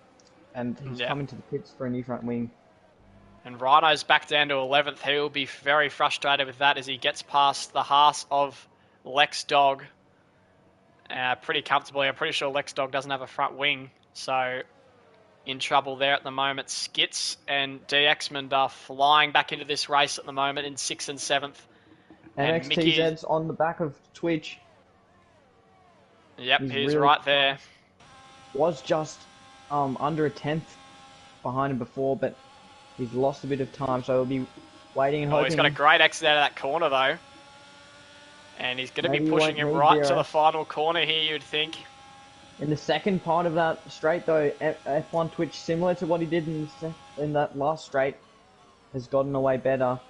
and he's coming to the pits for a new front wing. And Rhino's back down to 11th. He'll be very frustrated with that as he gets past the Haas of Lex Dog pretty comfortably. I'm pretty sure Lex Dog doesn't have a front wing, so in trouble there at the moment. Skits and DXman are flying back into this race at the moment in 6th and 7th. And XTZ's on the back of Twitch. Yep, he's really right there. Was just under a 10th behind him before, but he's lost a bit of time, so he'll be waiting and hoping. He's got a great exit out of that corner, though. And he's going to be pushing him right to the final corner here, you'd think. In the second part of that straight, though, F1 Twitch, similar to what he did in that last straight, has gotten away better.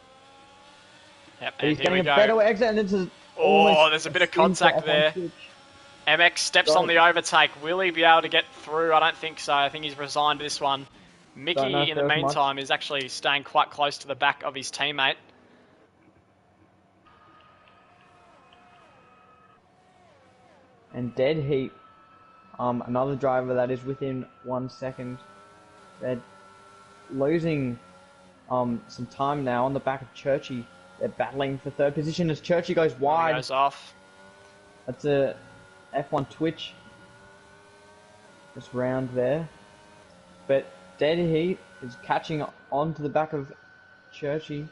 Yep, and he's getting a better exit, and it's there's a bit of contact there. Twitch. MX steps on the overtake. Will he be able to get through? I don't think so. I think he's resigned this one. Mickey, in the meantime, is actually staying quite close to the back of his teammate. and Dead Heat, another driver that is within 1 second. They're losing some time now on the back of Churchy. They're battling for third position as Churchy goes wide. Goes off. That's a F1 Twitch. Just round there. But Dead Heat is catching on to the back of Churchy.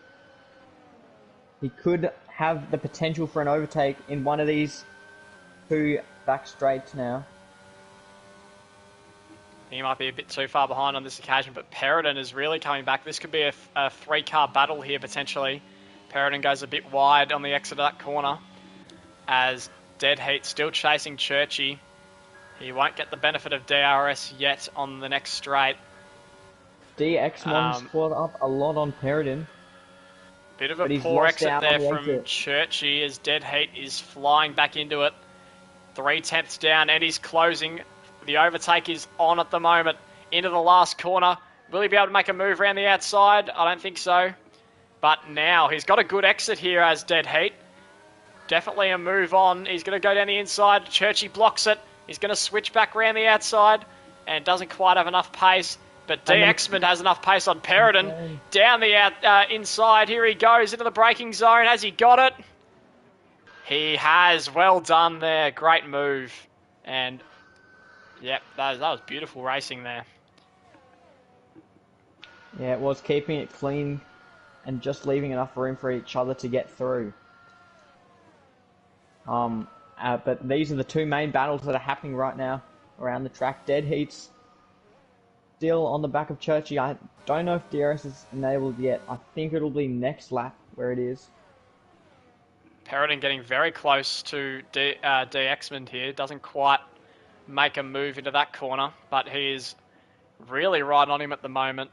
He could have the potential for an overtake in one of these two back straights now. He might be a bit too far behind on this occasion, but Peridon is really coming back. This could be a 3-car battle here, potentially. Peridon goes a bit wide on the exit of that corner, as Dead Heat still chasing Churchy. He won't get the benefit of DRS yet on the next straight. DXmon's caught up a lot on Peridon. Bit of a poor exit there from Churchy, as Dead Heat is flying back into it. 3/10 down, and he's closing. The overtake is on at the moment. Into the last corner. Will he be able to make a move around the outside? I don't think so. But now he's got a good exit here as Dead Heat. Definitely a move on. He's going to go down the inside. Churchy blocks it. He's going to switch back around the outside and doesn't quite have enough pace. But DXman has enough pace on Peridon. Okay. Down the inside. Here he goes into the braking zone. Has he got it? He has. Well done there. Great move. And yep, that was beautiful racing there. Yeah, it was, keeping it clean and just leaving enough room for each other to get through. But these are the two main battles that are happening right now around the track. Dead Heat's still on the back of Churchy. I don't know if DRS is enabled yet. I think it'll be next lap where it is. Peridon getting very close to DXman here. Doesn't quite make a move into that corner, but he is really right on him at the moment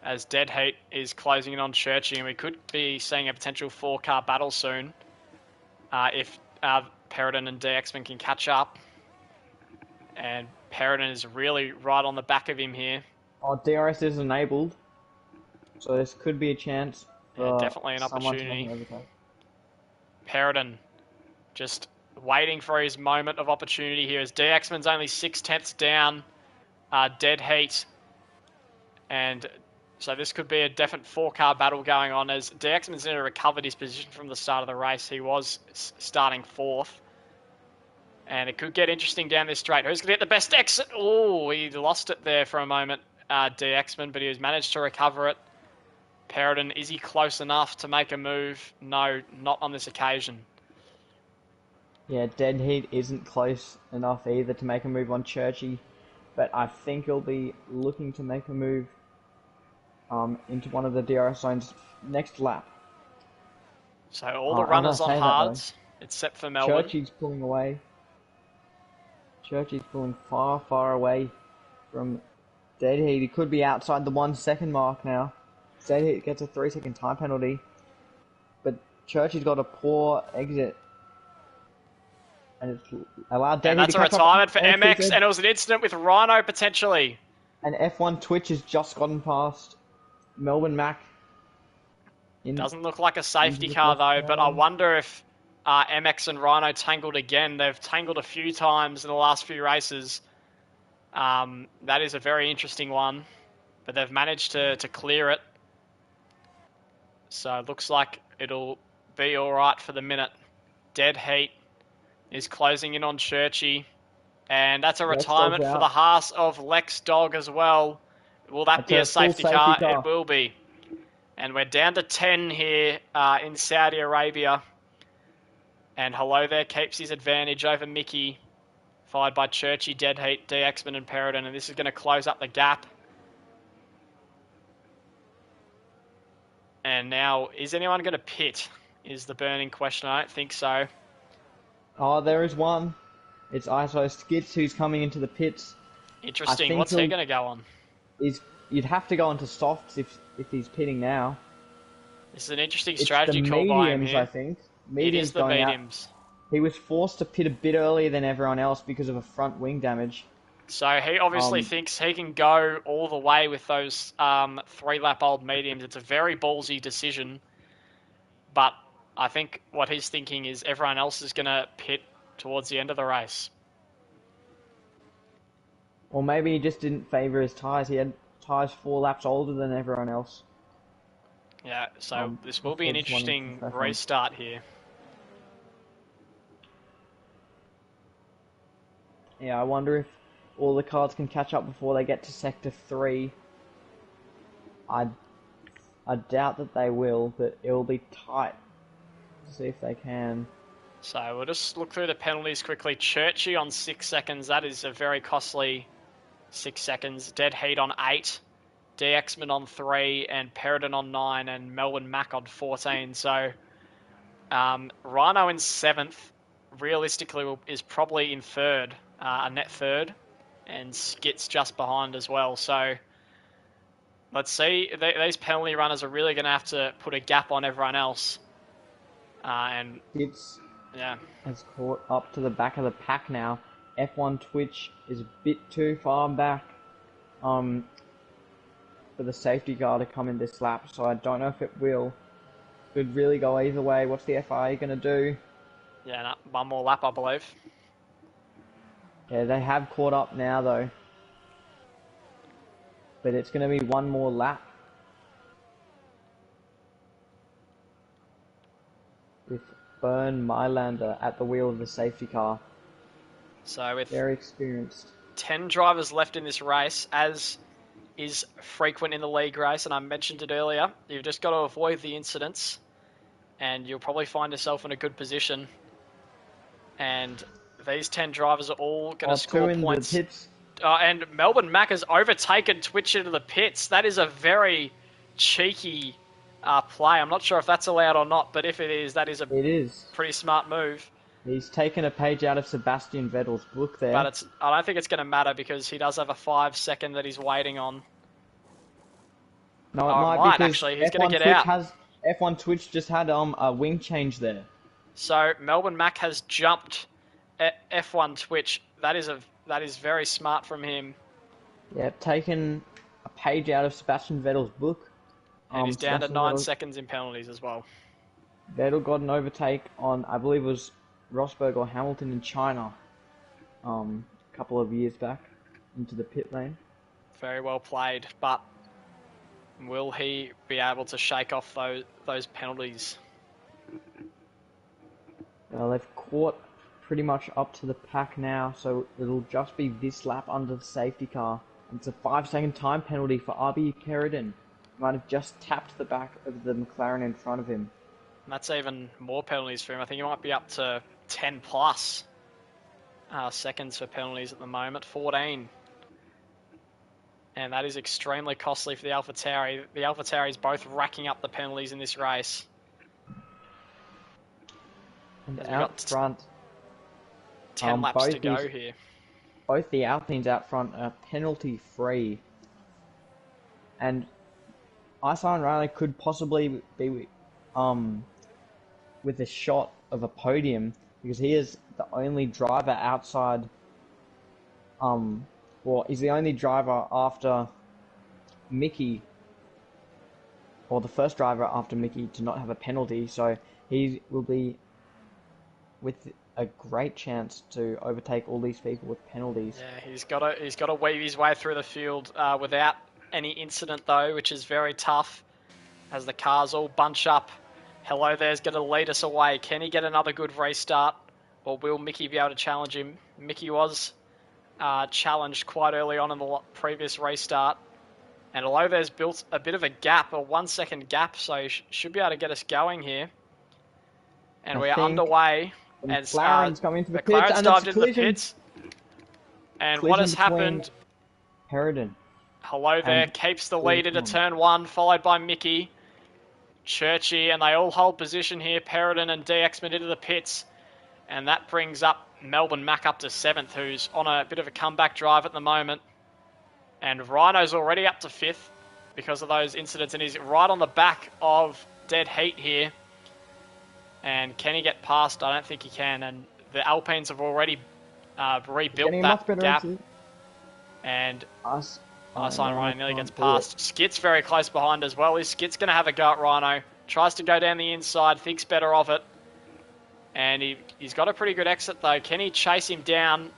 as Dead Heat is closing in on Churchy, and we could be seeing a potential 4-car battle soon if Peridon and DXman can catch up. And Peridon is really right on the back of him here. Oh, DRS is enabled, so this could be a chance for definitely an opportunity. Peridon just waiting for his moment of opportunity here as DXman's only 6/10 down Dead Heat. And so this could be a definite 4-car battle going on as DXman's recovered his position from the start of the race. He was starting 4th. And it could get interesting down this straight. Who's going to get the best exit? Oh, he lost it there for a moment, DXman, but he has managed to recover it. Peridon, is he close enough to make a move? No, not on this occasion. Yeah, Dead Heat isn't close enough either to make a move on Churchy, but I think he'll be looking to make a move into one of the DRS zones next lap. So all the runners on hards, except for Melbourne. Churchy's pulling away. Churchy's pulling far, far away from Dead Heat. He could be outside the 1 second mark now. Dead Heat gets a 3-second time penalty, but Churchy's got a poor exit. And it's allowed Dead Heat to catch up. And that's a retirement for MX, and it was an incident with Rhino potentially. And F1 Twitch has just gotten past Melbourne Mac. Doesn't look like a safety car though, but I wonder if MX and Rhino tangled again. They've tangled a few times in the last few races. That is a very interesting one, but they've managed to clear it. So it looks like it'll be alright for the minute. Dead Heat is closing in on Churchy, and that's a retirement for the Haas of Lex Dog as well. Will that be a safety car? It will be. And we're down to 10 here in Saudi Arabia. And Hello There keeps his advantage over Mickey, followed by Churchy, Dead Heat, DXman and Peridon, and this is going to close up the gap. And now, is anyone going to pit? Is the burning question. I don't think so. Oh, there is one. It's ISO Skits who's coming into the pits. Interesting. What's he going to go on? You'd have to go onto softs if he's pitting now. This is an interesting strategy call by him here. I think. Mediums it is the mediums. He was forced to pit a bit earlier than everyone else because of a front wing damage. So he obviously thinks he can go all the way with those 3-lap-old mediums. It's a very ballsy decision. But I think what he's thinking is everyone else is going to pit towards the end of the race. Or maybe he just didn't favour his tyres. He had tyres 4 laps older than everyone else. Yeah, so this will be an before this one into interesting the first one. restart here. Yeah, I wonder if all the cars can catch up before they get to Sector 3. I doubt that they will, but it will be tight. See if they can. So we'll just look through the penalties quickly. Churchy on 6 seconds. That is a very costly 6 seconds. Dead Heat on 8. DXman on 3. And Peridot on 9. And Melbourne Mac on 14. So Rhino in 7th. Realistically is probably in 3rd. A net 3rd. And Skit's just behind as well. So let's see. These penalty runners are really going to have to put a gap on everyone else. And It's yeah, has caught up to the back of the pack now. F1 Twitch is a bit too far back for the safety car to come in this lap, so I don't know if it will. Could really go either way. What's the FIA going to do? yeah, no, one more lap, I believe. Yeah, they have caught up now, though. But it's going to be one more lap. With Bern Mylander at the wheel of the safety car. So with very experienced. 10 drivers left in this race, as is frequent in the league race, and I mentioned it earlier, you've just got to avoid the incidents, and you'll probably find yourself in a good position. And these 10 drivers are all going to score points. The pits. And Melbourne Mac has overtaken Twitch into the pits. That is a very cheeky play. I'm not sure if that's allowed or not, but if it is, that is a pretty smart move. He's taken a page out of Sebastian Vettel's book there. But I don't think it's going to matter because he does have a 5 second that he's waiting on. No, it might actually. He's going to get out. F1 Twitch just had a wing change there. So Melbourne Mac has jumped F1 Twitch. That is very smart from him. Yeah, taken a page out of Sebastian Vettel's book. And he's down to 9 seconds in penalties as well. Vettel got an overtake on, I believe it was Rosberg or Hamilton in China a couple of years back into the pit lane. Very well played, but will he be able to shake off those penalties? Well, they've caught pretty much up to the pack now, so it'll just be this lap under the safety car. And it's a 5-second time penalty for RB Peridot. Might have just tapped the back of the McLaren in front of him. And that's even more penalties for him. I think he might be up to 10 plus seconds for penalties at the moment. 14. And that is extremely costly for the AlphaTauri. The AlphaTauri's both racking up the penalties in this race. And out front, 10 laps to go here. Both the Alpines out front are penalty free. And Iceland Riley could possibly be with a shot of a podium because he is the only driver outside. Well, he's the only driver after Mickey, or the first driver after Mickey to not have a penalty. So he will be with a great chance to overtake all these people with penalties. Yeah, he's got to weave his way through the field without any incident though, which is very tough as the cars all bunch up. Hello There's going to lead us away. Can he get another good restart, or will Mickey be able to challenge him? Mickey was challenged quite early on in the previous restart, and Hello There's built a bit of a gap, a 1 second gap, so he should be able to get us going here. And we are underway. And McLaren's coming into the pits, McLaren's and dived into the pits. And what has happened? Peridot. Hello There keeps the lead into turn 1, followed by Mickey, Churchy, and they all hold position here. Peridot and DXman into the pits. And that brings up Melbourne Mac up to 7th, who's on a bit of a comeback drive at the moment. And Rhino's already up to 5th because of those incidents, and he's right on the back of Dead Heat here. And can he get past? I don't think he can. And the Alpines have already rebuilt that gap. And Rhino nearly gets past. Skit's very close behind as well. Skit's going to have a go at Rhino. Tries to go down the inside, thinks better of it. And he's got a pretty good exit though. Can he chase him down?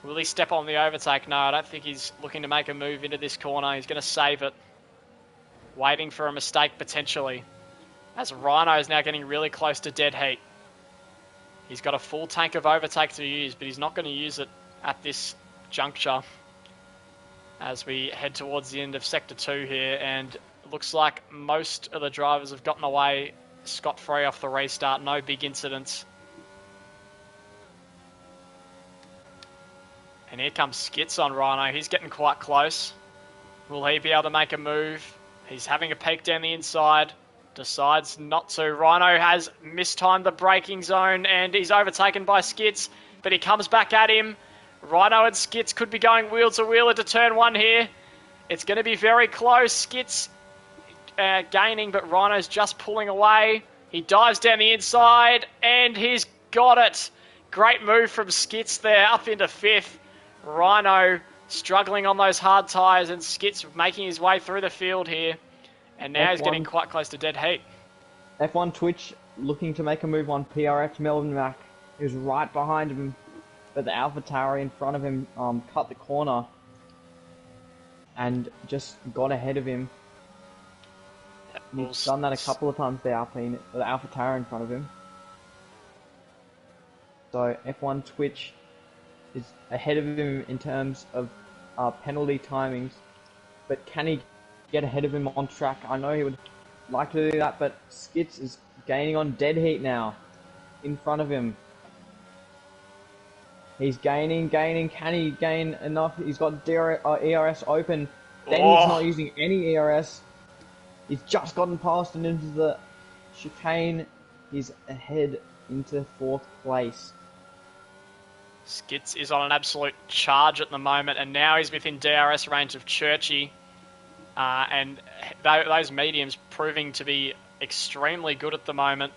Will he step on the overtake? No, I don't think he's looking to make a move into this corner. He's going to save it. Waiting for a mistake, potentially. As Rhino is now getting really close to dead heat. He's got a full tank of overtake to use, but he's not going to use it at this juncture. As we head towards the end of Sector 2 here, and it looks like most of the drivers have gotten away scot-free off the restart. No big incidents. And here comes Skits on Rhino. He's getting quite close. Will he be able to make a move? He's having a peek down the inside. Decides not to. Rhino has mistimed the braking zone and he's overtaken by Skits, but he comes back at him. Rhino and Skits could be going wheel to wheel into turn 1 here. It's going to be very close. Skits gaining, but Rhino's just pulling away. He dives down the inside and he's got it. Great move from Skits there, up into 5th. Rhino struggling on those hard tyres and Skits making his way through the field here. And now he's getting quite close to dead heat. F1 Twitch looking to make a move on PRF Melvin Mack. He was right behind him, but the Alpha Tower in front of him cut the corner and just got ahead of him. He's done that a couple of times, the Alpha Tower in front of him. So F1 Twitch is ahead of him in terms of penalty timings, but can he get ahead of him on track? I know he would like to do that, but Skits is gaining on dead heat now in front of him. He's gaining. Can he gain enough? He's got ERS open. Then he's not using any ERS. He's just gotten past and into the chicane. He's ahead into 4th place. Skits is on an absolute charge at the moment, and now he's within DRS range of Churchy. And those mediums proving to be extremely good at the moment.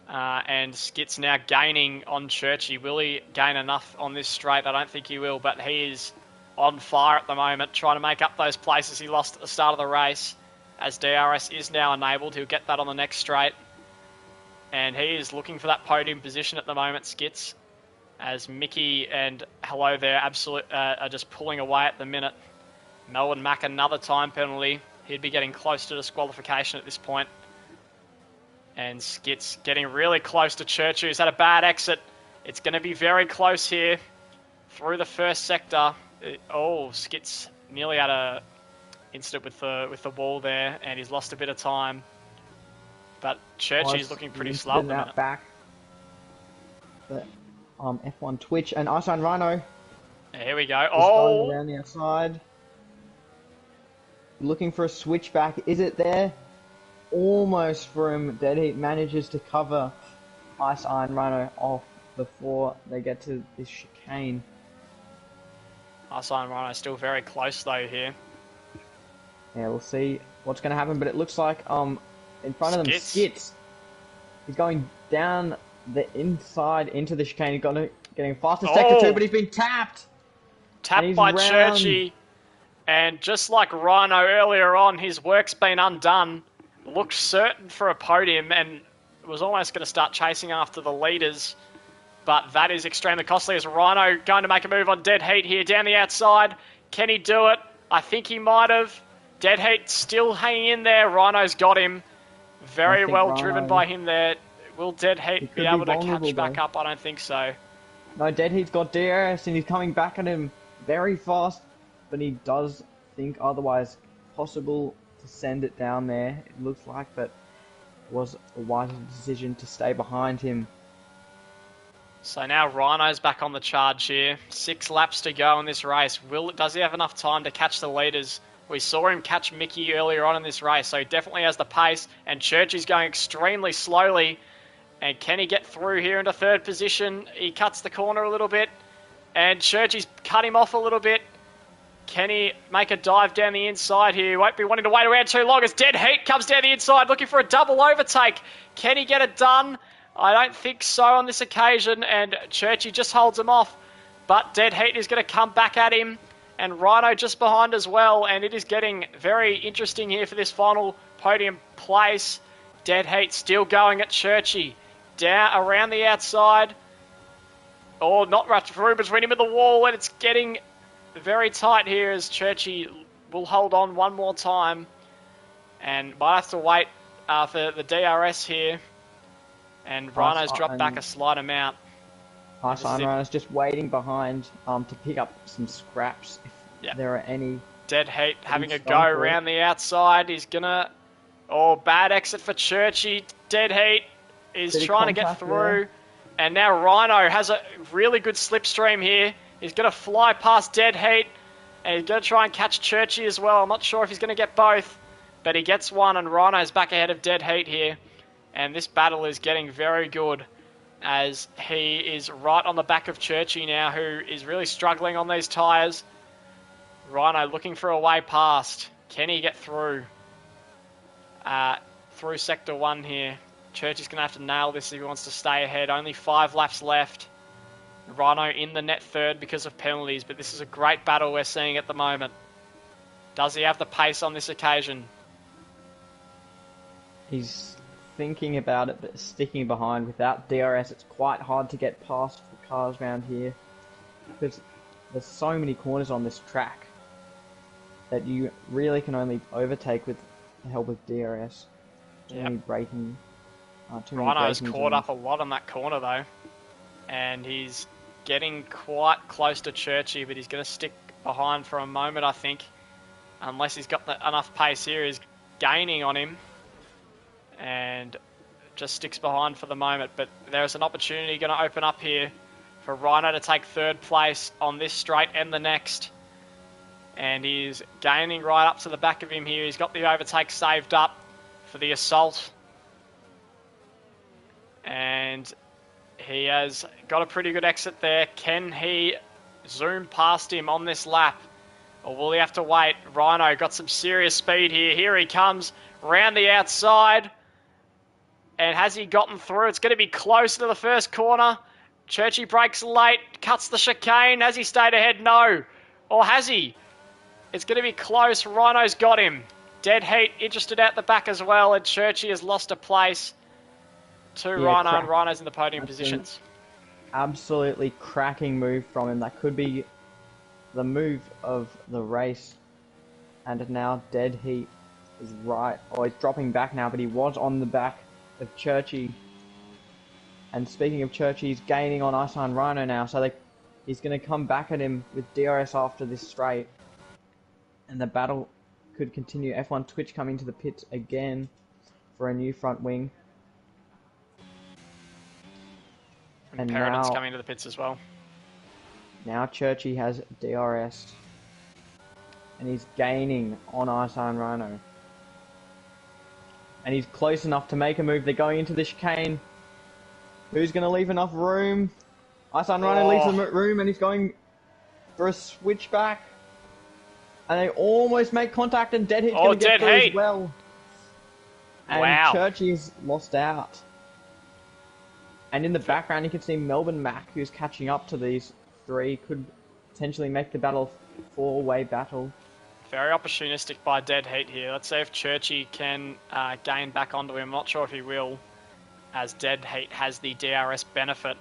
And Skits now gaining on Churchy. Will he gain enough on this straight? I don't think he will, but he is on fire at the moment, trying to make up those places he lost at the start of the race. As DRS is now enabled, he'll get that on the next straight. And he is looking for that podium position at the moment, Skits. As Mickey and Hello there are just pulling away at the minute. Melvin Mack, another time penalty. He'd be getting close to disqualification at this point. And Skits getting really close to Churchill. He's had a bad exit. It's going to be very close here through the first sector. Skits nearly had a incident with the wall there, and he's lost a bit of time. But Churchill's looking pretty slow at the minute. Back. But, F1 Twitch and Ice Rhino. Here we go. Going around the outside. Looking for a switchback. Is it there? Almost for him. Dead Heat manages to cover Ice Iron Rhino off before they get to this chicane. Ice Iron Rhino still very close though here. Yeah, we'll see what's going to happen, but it looks like in front of them, Skits. He's going down the inside into the chicane. He's getting fast as sector 2, but he's been tapped. Tapped by Churchy. And just like Rhino earlier on, his work's been undone. Looked certain for a podium and was almost going to start chasing after the leaders. But that is extremely costly as Rhino going to make a move on Dead Heat here down the outside. Can he do it? I think he might have. Dead Heat still hanging in there. Rhino's got him. Very well driven by him there. Will Dead Heat be able to catch back up? I don't think so. No, Dead Heat's got DRS and he's coming back at him very fast. But he does think otherwise possible to send it down there, it looks like, but it was a wise decision to stay behind him. So now Rhino's back on the charge here. 6 laps to go in this race. Does he have enough time to catch the leaders? We saw him catch Mickey earlier on in this race, so he definitely has the pace. And Churchy's going extremely slowly. And can he get through here into 3rd position? He cuts the corner a little bit. And Churchy's cut him off a little bit. Can he make a dive down the inside here? He won't be wanting to wait around too long as Dead Heat comes down the inside looking for a double overtake. Can he get it done? I don't think so on this occasion, and Churchy just holds him off. But Dead Heat is going to come back at him, and Rhino just behind as well, and it is getting very interesting here for this final podium place. Dead Heat still going at Churchy. Down around the outside. Oh, not right through between him and the wall, and it's getting very tight here as Churchy will hold on one more time. And might have to wait for the DRS here. And Rhino's dropped back a slight amount. Rhino's just waiting behind to pick up some scraps if there are any. Dead Heat having a go around the outside. He's gonna... Oh, bad exit for Churchy. Dead Heat is trying to get through. There? And now Rhino has a really good slipstream here. He's gonna fly past Dead Heat. And he's gonna try and catch Churchy as well. I'm not sure if he's gonna get both. But he gets one, and Rhino's back ahead of Dead Heat here. And this battle is getting very good as he is right on the back of Churchy now, who is really struggling on these tyres. Rhino looking for a way past. Can he get through? Through Sector 1 here. Churchy's going to have to nail this if he wants to stay ahead. Only 5 laps left. Rhino in the net third because of penalties, but this is a great battle we're seeing at the moment. Does he have the pace on this occasion? He's thinking about it, but sticking behind. Without DRS, it's quite hard to get past the cars around here because there's so many corners on this track that you really can only overtake with the help of DRS. Braking. Rhino's caught up a lot on that corner though, and he's getting quite close to Churchy, but he's going to stick behind for a moment, I think, unless he's got enough pace here. He's gaining on him. And just sticks behind for the moment. But there's an opportunity going to open up here for Rhino to take third place on this straight and the next. And he's gaining right up to the back of him here. He's got the overtake saved up for the assault. And he has got a pretty good exit there. Can he zoom past him on this lap? Or will he have to wait? Rhino got some serious speed here. Here he comes round the outside. And has he gotten through? It's going to be close to the first corner. Churchy brakes late, cuts the chicane. Has he stayed ahead? No. Or has he? It's going to be close. Rhino's got him. Dead Heat interested out the back as well. And Churchy has lost a place to Rhino. And Rhino's in the podium positions. Absolutely cracking move from him. That could be the move of the race. And now Dead Heat is right. Oh, he's dropping back now, but he was on the back of Churchy. And speaking of Churchy, he's gaining on Oceania Rhino now, so he's going to come back at him with DRS after this straight. And the battle could continue. F1 Twitch coming to the pits again for a new front wing. And Paradon's coming to the pits as well. Now Churchy has DRS. And he's gaining on Oceania Rhino. And he's close enough to make a move. They're going into the chicane. Who's going to leave enough room? Oceania Rhino leaves the room and he's going for a switchback. And they almost make contact and Dead Heat's going to get through as well. And Churchy's lost out. And in the background you can see Melbourne Mac, who's catching up to these three. Could potentially make the battle a four-way battle. Very opportunistic by Dead Heat here. Let's see if Churchy can gain back onto him. I'm not sure if he will, as Dead Heat has the DRS benefit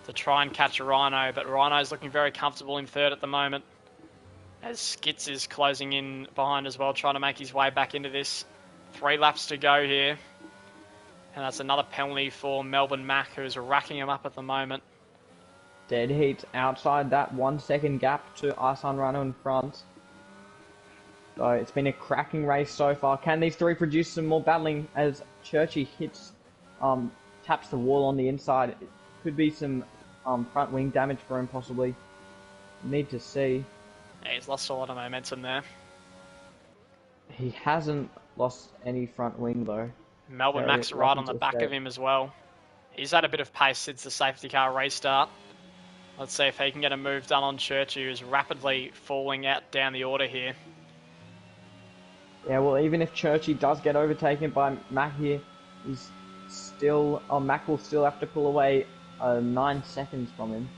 to try and catch Rhino, but Rhino's looking very comfortable in third at the moment, as Skits is closing in behind as well, trying to make his way back into this. 3 laps to go here, and that's another penalty for Melbourne Mac, who's racking him up at the moment. Dead Heat's outside that 1 second gap to Oceania Rhino in front. So it's been a cracking race so far. Can these three produce some more battling as Churchy hits, taps the wall on the inside? It could be some front wing damage for him possibly. Need to see. Yeah, he's lost a lot of momentum there. He hasn't lost any front wing though. Melbourne Mac's right on the back of him as well. He's had a bit of pace since the safety car restart. Let's see if he can get a move done on Churchy, who's rapidly falling out down the order here. Yeah, well, even if Churchy does get overtaken by Mac here, he's still, Mac will still have to pull away 9 seconds from him.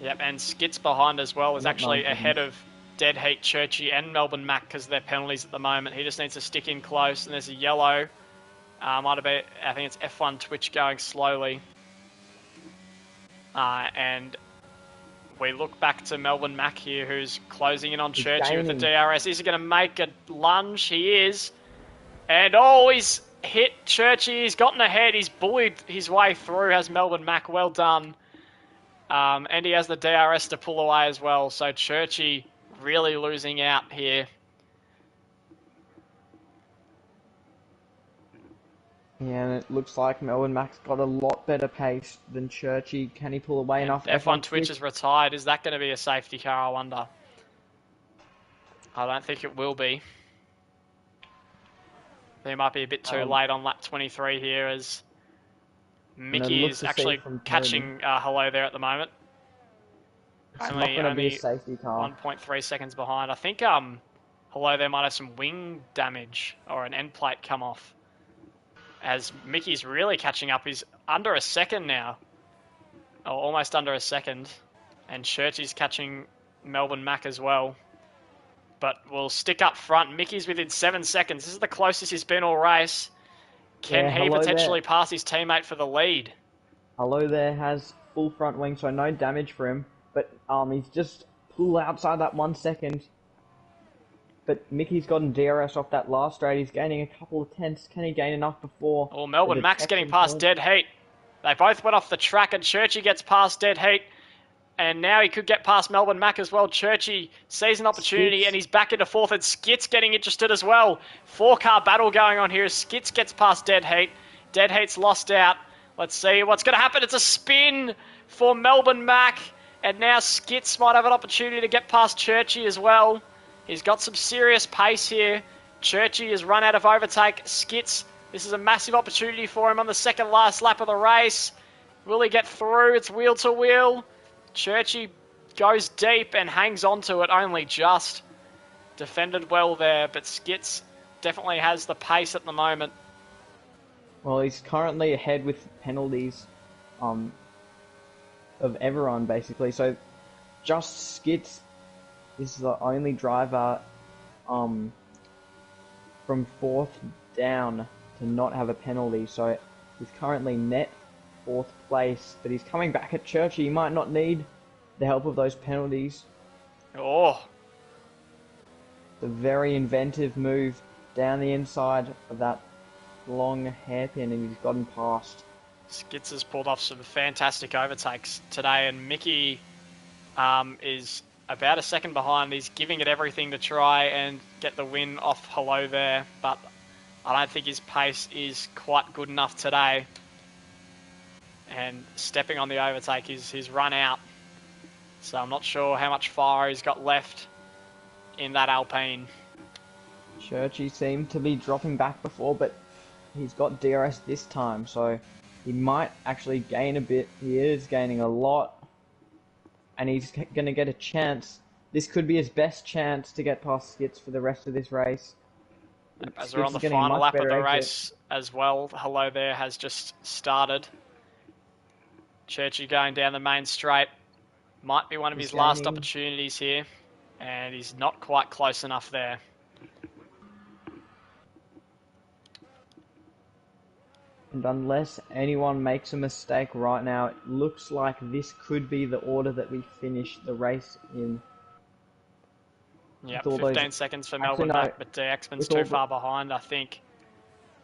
Yep, and Skits behind as well is actually ahead of Dead Heat, Churchy, and Melbourne Mac because of their penalties at the moment. He just needs to stick in close, and there's a yellow. Might have been, I think it's F1 Twitch going slowly. And we look back to Melbourne Mack here, who's closing in on He's Churchy with the gaining. DRS. Is he going to make a lunge? He is. And oh, he's hit Churchy. He's gotten ahead. He's bullied his way through, has Melbourne Mack. Well done. And he has the DRS to pull away as well. So Churchy really losing out here. Yeah, and it looks like Melbourne Max got a lot better pace than Churchy. Can he pull away enough? F1 Twitch is retired. Is that going to be a safety car, I wonder? I don't think it will be. They might be a bit too late on lap 23 here, as Mickey is actually catching Hello there at the moment. It's not going to be a safety car. 1.3 seconds behind. I think Hello there might have some wing damage or an end plate come off. As Mickey's really catching up. He's under a second now. Or almost under a second. And Churchy's catching Melbourne Mack as well. But we'll stick up front. Mickey's within 7 seconds. This is the closest he's been all race. Can he potentially pass his teammate for the lead? Hello there has full front wing, so no damage for him. But he's just pulled outside that 1 second. But Mickey's gotten DRS off that last straight. He's gaining a couple of tenths. Can he gain enough before? Well, Melbourne Mack's getting past Dead Heat. They both went off the track, and Churchy gets past Dead Heat. And now he could get past Melbourne Mack as well. Churchy sees an opportunity, and he's back into fourth. And Skits getting interested as well. 4-car battle going on here. Skits gets past Dead Heat. Dead Heat's lost out. Let's see what's going to happen. It's a spin for Melbourne Mack. And now Skits might have an opportunity to get past Churchy as well. He's got some serious pace here. Churchy has run out of overtake. Skits, this is a massive opportunity for him on the second last lap of the race. Will he get through? It's wheel to wheel. Churchy goes deep and hangs onto it only just. Defended well there, but Skits definitely has the pace at the moment. Well, he's currently ahead with penalties of everyone, basically. So just Skits is the only driver from fourth down to not have a penalty. So he's currently net fourth place, but he's coming back at Churchy. He might not need the help of those penalties. Oh. The very inventive move down the inside of that long hairpin, and he's gotten past. Skits has pulled off some fantastic overtakes today, and Mickey is about a second behind. He's giving it everything to try and get the win off Hello there, but I don't think his pace is quite good enough today. And stepping on the overtake, he's run out. So I'm not sure how much fire he's got left in that Alpine. Churchy seemed to be dropping back before, but he's got DRS this time, so he might actually gain a bit. He is gaining a lot. And he's going to get a chance. This could be his best chance to get past Skits for the rest of this race. As we're on the final lap of the race as well, Hello there has just started. Churchy going down the main straight. Might be one of his last opportunities here. And he's not quite close enough there. And unless anyone makes a mistake right now, it looks like this could be the order that we finish the race in. Yeah, 15 seconds for Melbourne Mack, but Axman's too far behind, I think.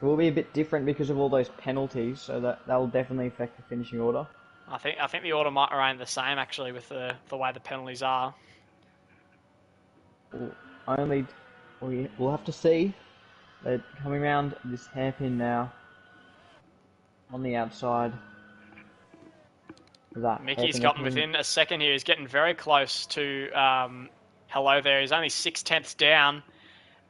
It will be a bit different because of all those penalties, so that will definitely affect the finishing order. I think the order might remain the same, actually, with the way the penalties are. We'll have to see. They're coming around this hairpin now. On the outside. Mickey's gotten within a second here. He's getting very close to Hello there. He's only 6/10 down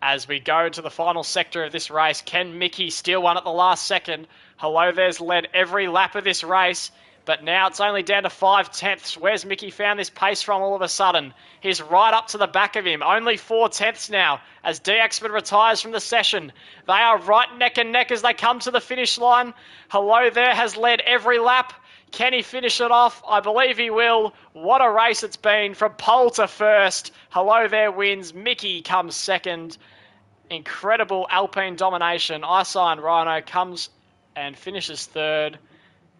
as we go to the final sector of this race. Can Mickey steal one at the last second? Hello there's led every lap of this race, but now it's only down to 5/10. Where's Mickey found this pace from all of a sudden? He's right up to the back of him. Only 4/10 now as Axman retires from the session. They are right neck and neck as they come to the finish line. Hello there has led every lap. Can he finish it off? I believe he will. What a race it's been from pole to first. Hello there wins. Mickey comes second. Incredible Alpine domination. Isign Rhino comes and finishes third.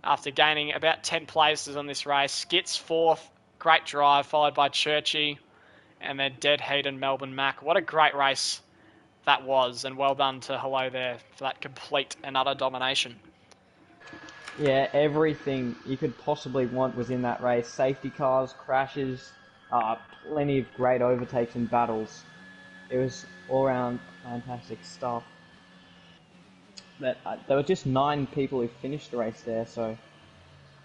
after gaining about 10 places on this race. Skits fourth, great drive, followed by Churchy, and then Dead Heat and Melbourne Mac. What a great race that was, and well done to Hello there for that complete and utter domination. Yeah, everything you could possibly want was in that race. Safety cars, crashes, plenty of great overtakes and battles. It was all-round fantastic stuff. But there were just 9 people who finished the race there, so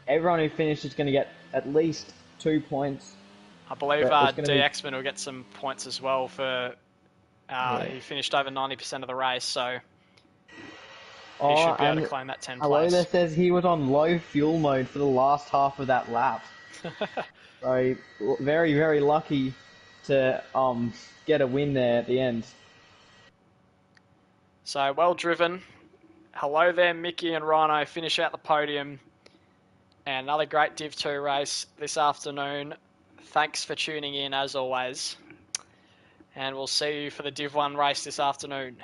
everyone who finished is going to get at least 2 points. I believe But it's DXman will get some points as well for he finished over 90% of the race, so he should be able to claim that 10 place. Hello there says he was on low fuel mode for the last half of that lap. So very, very lucky to get a win there at the end. So well driven. Hello there, Mickey and Rhino finish out the podium. And another great Div 2 race this afternoon. Thanks for tuning in as always. And we'll see you for the Div 1 race this afternoon.